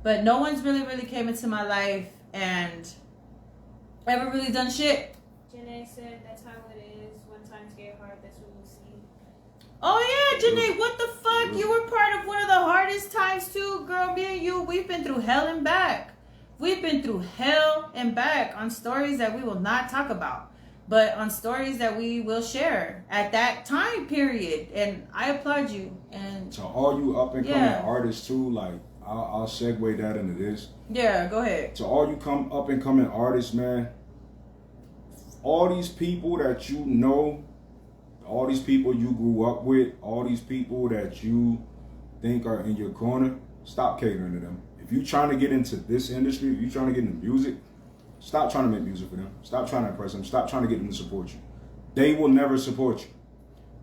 But no one's really came into my life and ever really done shit. Janae said that's how it is. When times get hard, that's when you see. Oh yeah, Janae, what the fuck? You were part of one of the hardest times too, girl. Me and you, we've been through hell and back. We've been through hell and back on stories that we will not talk about. But on stories that we will share at that time period. And I applaud you. And to all you up and coming artists too, like I'll segue that into this. Yeah, go ahead. To all you up and coming artists, man, all these people that you know, all these people you grew up with, all these people that you think are in your corner, stop catering to them. If you're trying to get into this industry, if you're trying to get into music, stop trying to make music for them. Stop trying to impress them. Stop trying to get them to support you. They will never support you.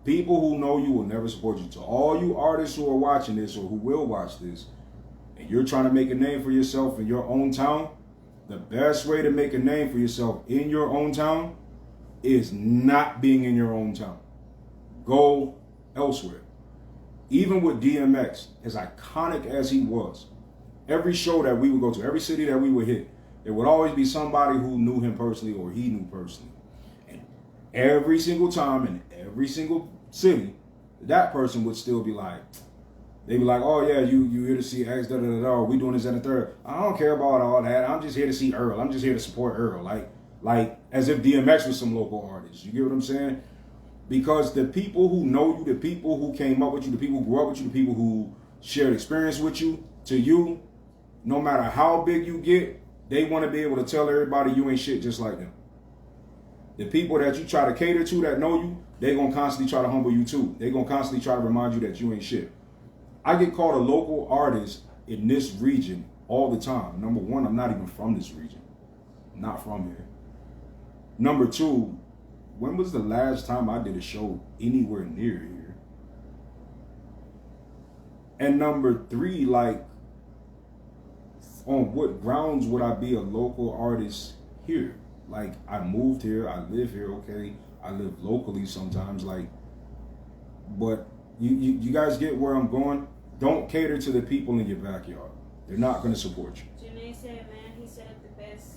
People who know you will never support you. To all you artists who are watching this or who will watch this, and you're trying to make a name for yourself in your own town, the best way to make a name for yourself in your own town is not being in your own town. Go elsewhere. Even with DMX, as iconic as he was, every show that we would go to, every city that we would hit, there would always be somebody who knew him personally or he knew personally. And every single time in every single city, that person would still be like, they'd be like, oh yeah, you here to see X, da da da da, we doing this and the third. I don't care about all that. I'm just here to see Earl. I'm just here to support Earl. Like as if DMX was some local artist. You get what I'm saying? Because the people who know you, the people who came up with you, the people who grew up with you, the people who shared experience with you, to you, no matter how big you get, they want to be able to tell everybody you ain't shit just like them. The people that you try to cater to that know you, they going to constantly try to humble you too. They going to constantly try to remind you that you ain't shit. I get called a local artist in this region all the time. Number one, I'm not even from this region. I'm not from here. Number two, when was the last time I did a show anywhere near here? And number three, like, on what grounds would I be a local artist here? Like, I moved here, I live here, okay. I live locally sometimes, like, but you guys get where I'm going? Don't cater to the people in your backyard. They're not going to support you. Janae said, man, he said it the best.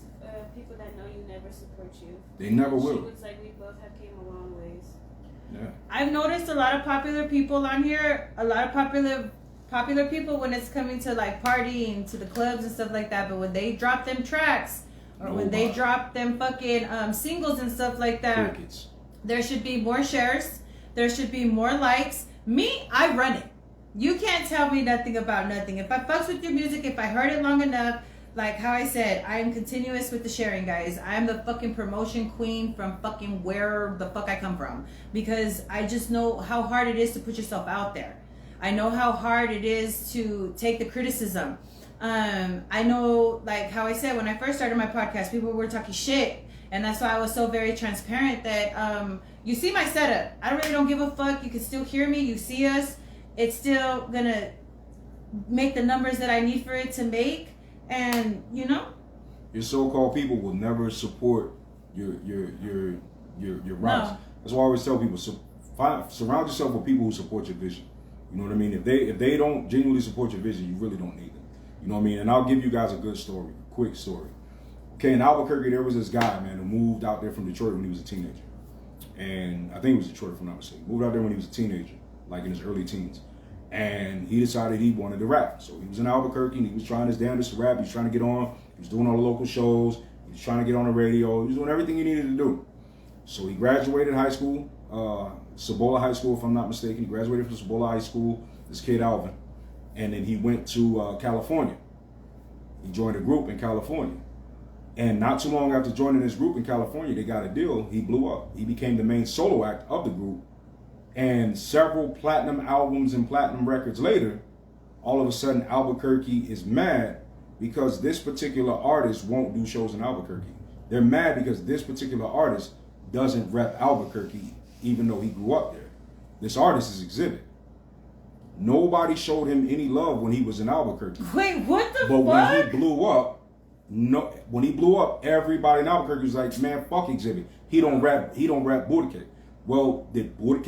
People that know you never support you. They never She will. was like, we both have came a long ways. Yeah. I've noticed a lot of popular people on here, a lot of popular people when it's coming to like partying, to the clubs and stuff like that, but when they drop them tracks, or when they drop them fucking singles and stuff like that, Crickets. there should be more shares, there should be more likes. Me, I run it. You can't tell me nothing about nothing. If I fucks with your music, if I heard it long enough, like how I said, I am continuous with the sharing, guys. I am the fucking promotion queen from fucking where the fuck I come from. Because I just know how hard it is to put yourself out there. I know how hard it is to take the criticism. I know, like how I said, when I first started my podcast, people were talking shit. And that's why I was so very transparent that you see my setup. I really don't give a fuck. You can still hear me. You see us. It's still gonna make the numbers that I need for it to make. And you know, your so-called people will never support your routes. No. That's why I always tell people: surround yourself with people who support your vision. You know what I mean? If they don't genuinely support your vision, you really don't need them. You know what I mean? And I'll give you guys a good story, a quick story. Okay, in Albuquerque, there was this guy, man, who moved out there from Detroit when he was a teenager, and I think it was Detroit, if I'm not mistaken. Moved out there when he was a teenager, like in his early teens. And he decided he wanted to rap. So he was in Albuquerque and he was trying his damnedest to rap. He was trying to get on. He was doing all the local shows. He was trying to get on the radio. He was doing everything he needed to do. So he graduated high school, Cibola High School, if I'm not mistaken. He graduated from Cibola High School, this kid Alvin. And then he went to California. He joined a group in California. And not too long after joining this group in California, they got a deal. He blew up. He became the main solo act of the group. And several platinum albums and platinum records later, all of a sudden Albuquerque is mad because this particular artist won't do shows in Albuquerque. They're mad because this particular artist doesn't rep Albuquerque even though he grew up there. This artist is Exhibit. Nobody showed him any love when he was in Albuquerque. wait, what the fuck? But when he blew up, everybody in Albuquerque was like, man, fuck Exhibit. He don't rap Burke. Well, did Burke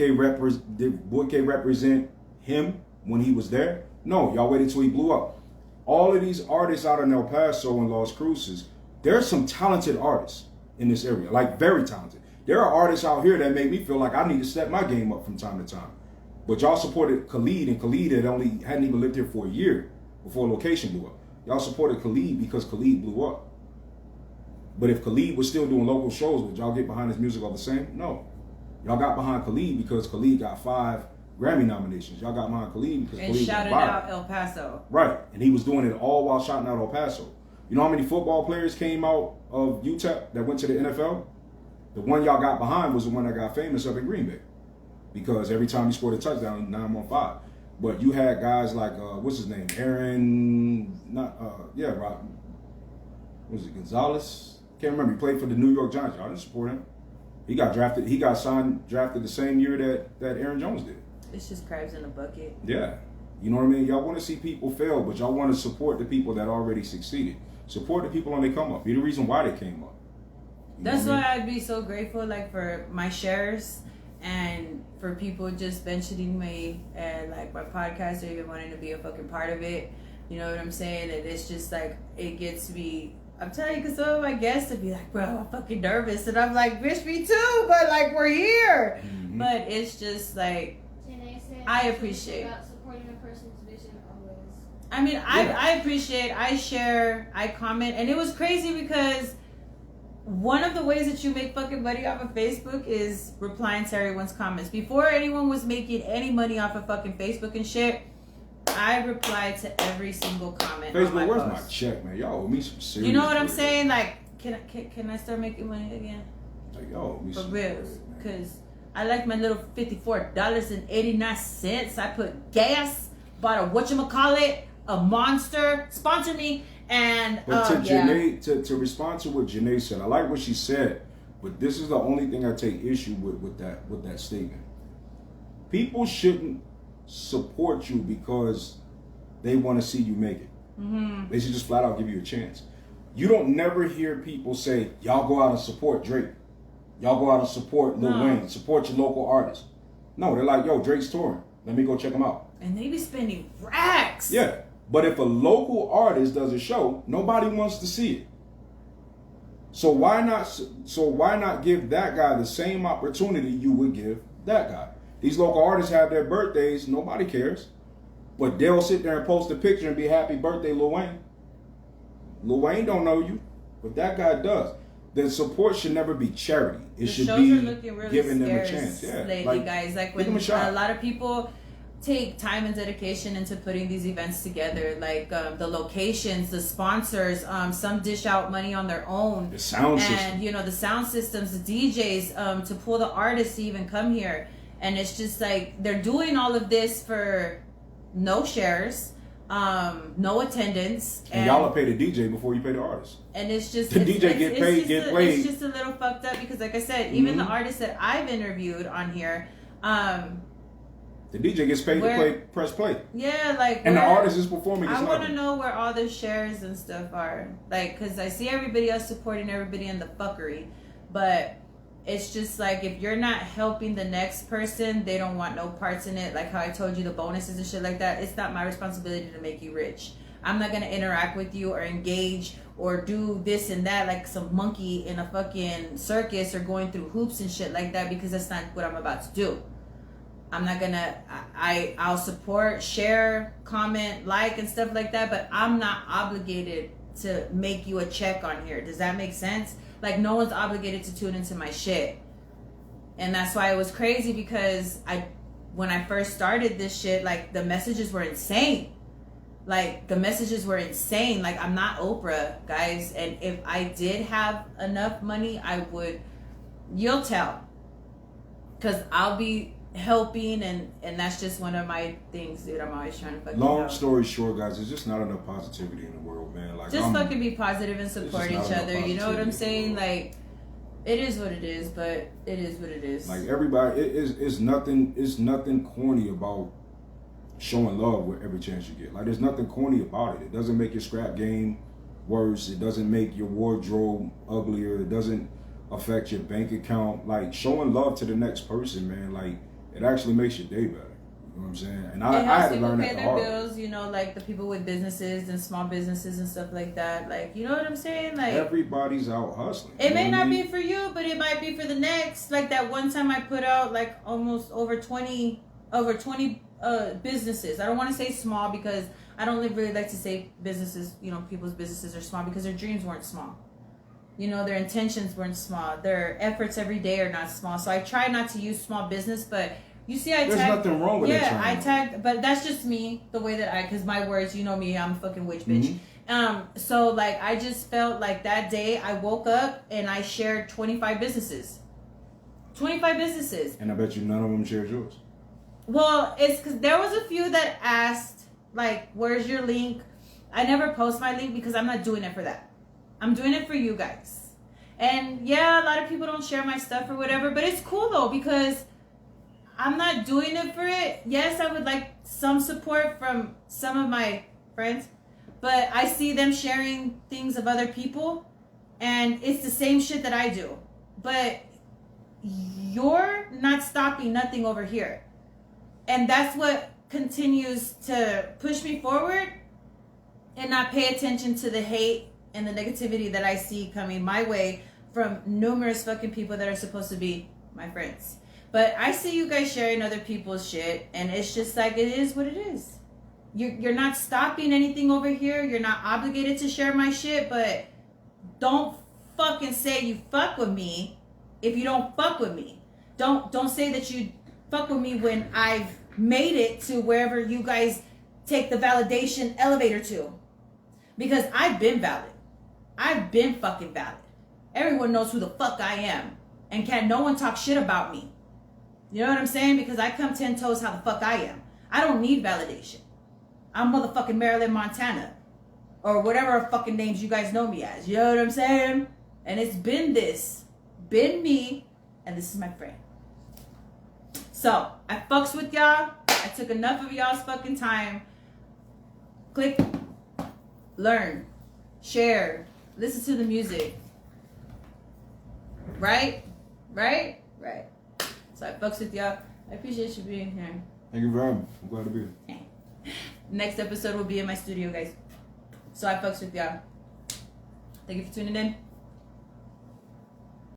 represent him when he was there? No, y'all waited till he blew up. All of these artists out in El Paso and Las Cruces, there's some talented artists in this area, like very talented. There are artists out here that make me feel like I need to step my game up from time to time. But y'all supported Khalid, and Khalid hadn't even lived here for a year before Location blew up. Y'all supported Khalid because Khalid blew up. But if Khalid was still doing local shows, would y'all get behind his music all the same? No. Y'all got behind Khalid because Khalid got 5 Grammy nominations. Y'all got behind Khalid because Khalid shouted got out El Paso. Right. And he was doing it all while shouting out El Paso. You know how many football players came out of UTEP that went to the NFL? The one y'all got behind was the one that got famous up in Green Bay. Because every time he scored a touchdown, 9 on 5. But you had guys like, what's his name? Gonzalez? Can't remember. He played for the New York Giants. Y'all didn't support him. He got drafted. He got drafted the same year that Aaron Jones did. It's just crabs in a bucket. Yeah. You know what I mean? Y'all want to see people fail, but y'all want to support the people that already succeeded. Support the people when they come up. Be the reason why they came up. That's why I'd be so grateful, like, for my shares and for people just mentioning me and, like, my podcast or even wanting to be a fucking part of it. You know what I'm saying? And it's just like, it gets me, I'm telling you, because some of my guests would be like, bro, I'm fucking nervous. And I'm like, bitch, me too, but like, we're here. Mm-hmm. But it's just like, I appreciate about supporting a person's vision always. I mean, I appreciate, I share, I comment. And it was crazy because one of the ways that you make fucking money off of Facebook is replying to everyone's comments. Before anyone was making any money off of fucking Facebook and shit, I replied to every single comment. Facebook, where's post. my check, man? Y'all owe me some serious. You know what I'm bread. saying? Like, can I start making money again? Like, y'all owe me For some real, bread, man. because I like my little $54.89. I put gas, bought a whatchamacallit, a Monster, sponsor me, and But to Janae, to respond to what Janae said, I like what she said, but this is the only thing I take issue with that statement. People shouldn't support you because they want to see you make it. Mm-hmm. They should just flat out give you a chance. You don't never hear people say, y'all go out and support Drake. Y'all go out and support Lil Wayne. Support your local artists. No, they're like, yo, Drake's touring. Let me go check him out. And they be spending racks. Yeah. But if a local artist does a show, nobody wants to see it. So why not give that guy the same opportunity you would give that guy? These local artists have their birthdays, nobody cares. But they'll sit there and post a picture and be happy birthday, Lil Wayne. Lil Wayne don't know you, but that guy does. The support should never be charity. It should be giving them a chance. Yeah, lately, guys. Like when a lot of people take time and dedication into putting these events together, like the locations, the sponsors, some dish out money on their own, the sound system, and the sound systems, the DJs, to pull the artists to even come here. And it's just like they're doing all of this for no shares, no attendance, and y'all pay the DJ before you pay the artist. And it's just the DJ get paid, get played. It's just a little fucked up because, like I said, even the artists that I've interviewed on here, the DJ gets paid to press play. Yeah, like, and the artist is performing. I want to know where all the shares and stuff are, like, because I see everybody else supporting everybody in the fuckery, but it's just like if you're not helping the next person, they don't want no parts in it. Like how I told you the bonuses and shit like that. It's not my responsibility to make you rich. I'm not gonna interact with you or engage or do this and that like some monkey in a fucking circus or going through hoops and shit like that, because that's not what I'm about to do. I'm not gonna, I'll support, share, comment, like, and stuff like that, but I'm not obligated to make you a check on here. Does that make sense? Like, no one's obligated to tune into my shit. And that's why it was crazy, because when I first started this shit, like, the messages were insane. Like, the messages were insane. Like, I'm not Oprah, guys. And if I did have enough money, you'll tell. Because I'll be helping, and that's just one of my things, dude. I'm always trying to fucking Long story short, guys, there's just not enough positivity in the world, man. Like, just fucking be positive and support each other. You know what I'm saying? Like, it is what it is, but it is what it is. Like, everybody, it's nothing corny about showing love with every chance you get. Like, there's nothing corny about it. It doesn't make your scrap game worse. It doesn't make your wardrobe uglier. It doesn't affect your bank account. Like, showing love to the next person, man, like, it actually makes your day better. You know what I'm saying? And I had to learn that the hard way. It helps people pay their bills, you know, like the people with businesses and small businesses and stuff like that. Like, you know what I'm saying? Like, everybody's out hustling. It may not be for you, but it might be for the next. Like that one time I put out like almost over 20 businesses. I don't want to say small because I don't really like to say businesses, you know, people's businesses are small because their dreams weren't small. You know, their intentions weren't small. Their efforts every day are not small. So I try not to use small business, but you see, There's nothing wrong with that. Yeah, I tagged, but that's just me, the way that because my words, you know me, I'm a fucking witch, bitch. Mm-hmm. So like, I just felt like that day I woke up and I shared 25 businesses. 25 businesses. And I bet you none of them shared yours. Well, it's because there was a few that asked, like, where's your link? I never post my link because I'm not doing it for that. I'm doing it for you guys. And yeah, a lot of people don't share my stuff or whatever, but it's cool though because I'm not doing it for it. Yes, I would like some support from some of my friends, but I see them sharing things of other people and it's the same shit that I do. But you're not stopping nothing over here. And that's what continues to push me forward. and not pay attention to the hate and the negativity that I see coming my way from numerous fucking people that are supposed to be my friends. But I see you guys sharing other people's shit, and it's just like, it is what it is. You're not stopping anything over here. You're not obligated to share my shit, but don't fucking say you fuck with me if you don't fuck with me. Don't say that you fuck with me when I've made it to wherever you guys take the validation elevator to. Because I've been valid. I've been fucking valid. Everyone knows who the fuck I am. And can't no one talk shit about me. You know what I'm saying? Because I come 10 toes how the fuck I am. I don't need validation. I'm motherfucking Maryland, Montana. Or whatever fucking names you guys know me as. You know what I'm saying? And it's been this. Been me. And this is my friend. So, I fucks with y'all. I took enough of y'all's fucking time. Click. Learn. Share. Listen to the music. Right? Right? Right. So, I fucks with y'all. I appreciate you being here. Thank you very much. I'm glad to be here. Next episode will be in my studio, guys. So I fucks with y'all. Thank you for tuning in.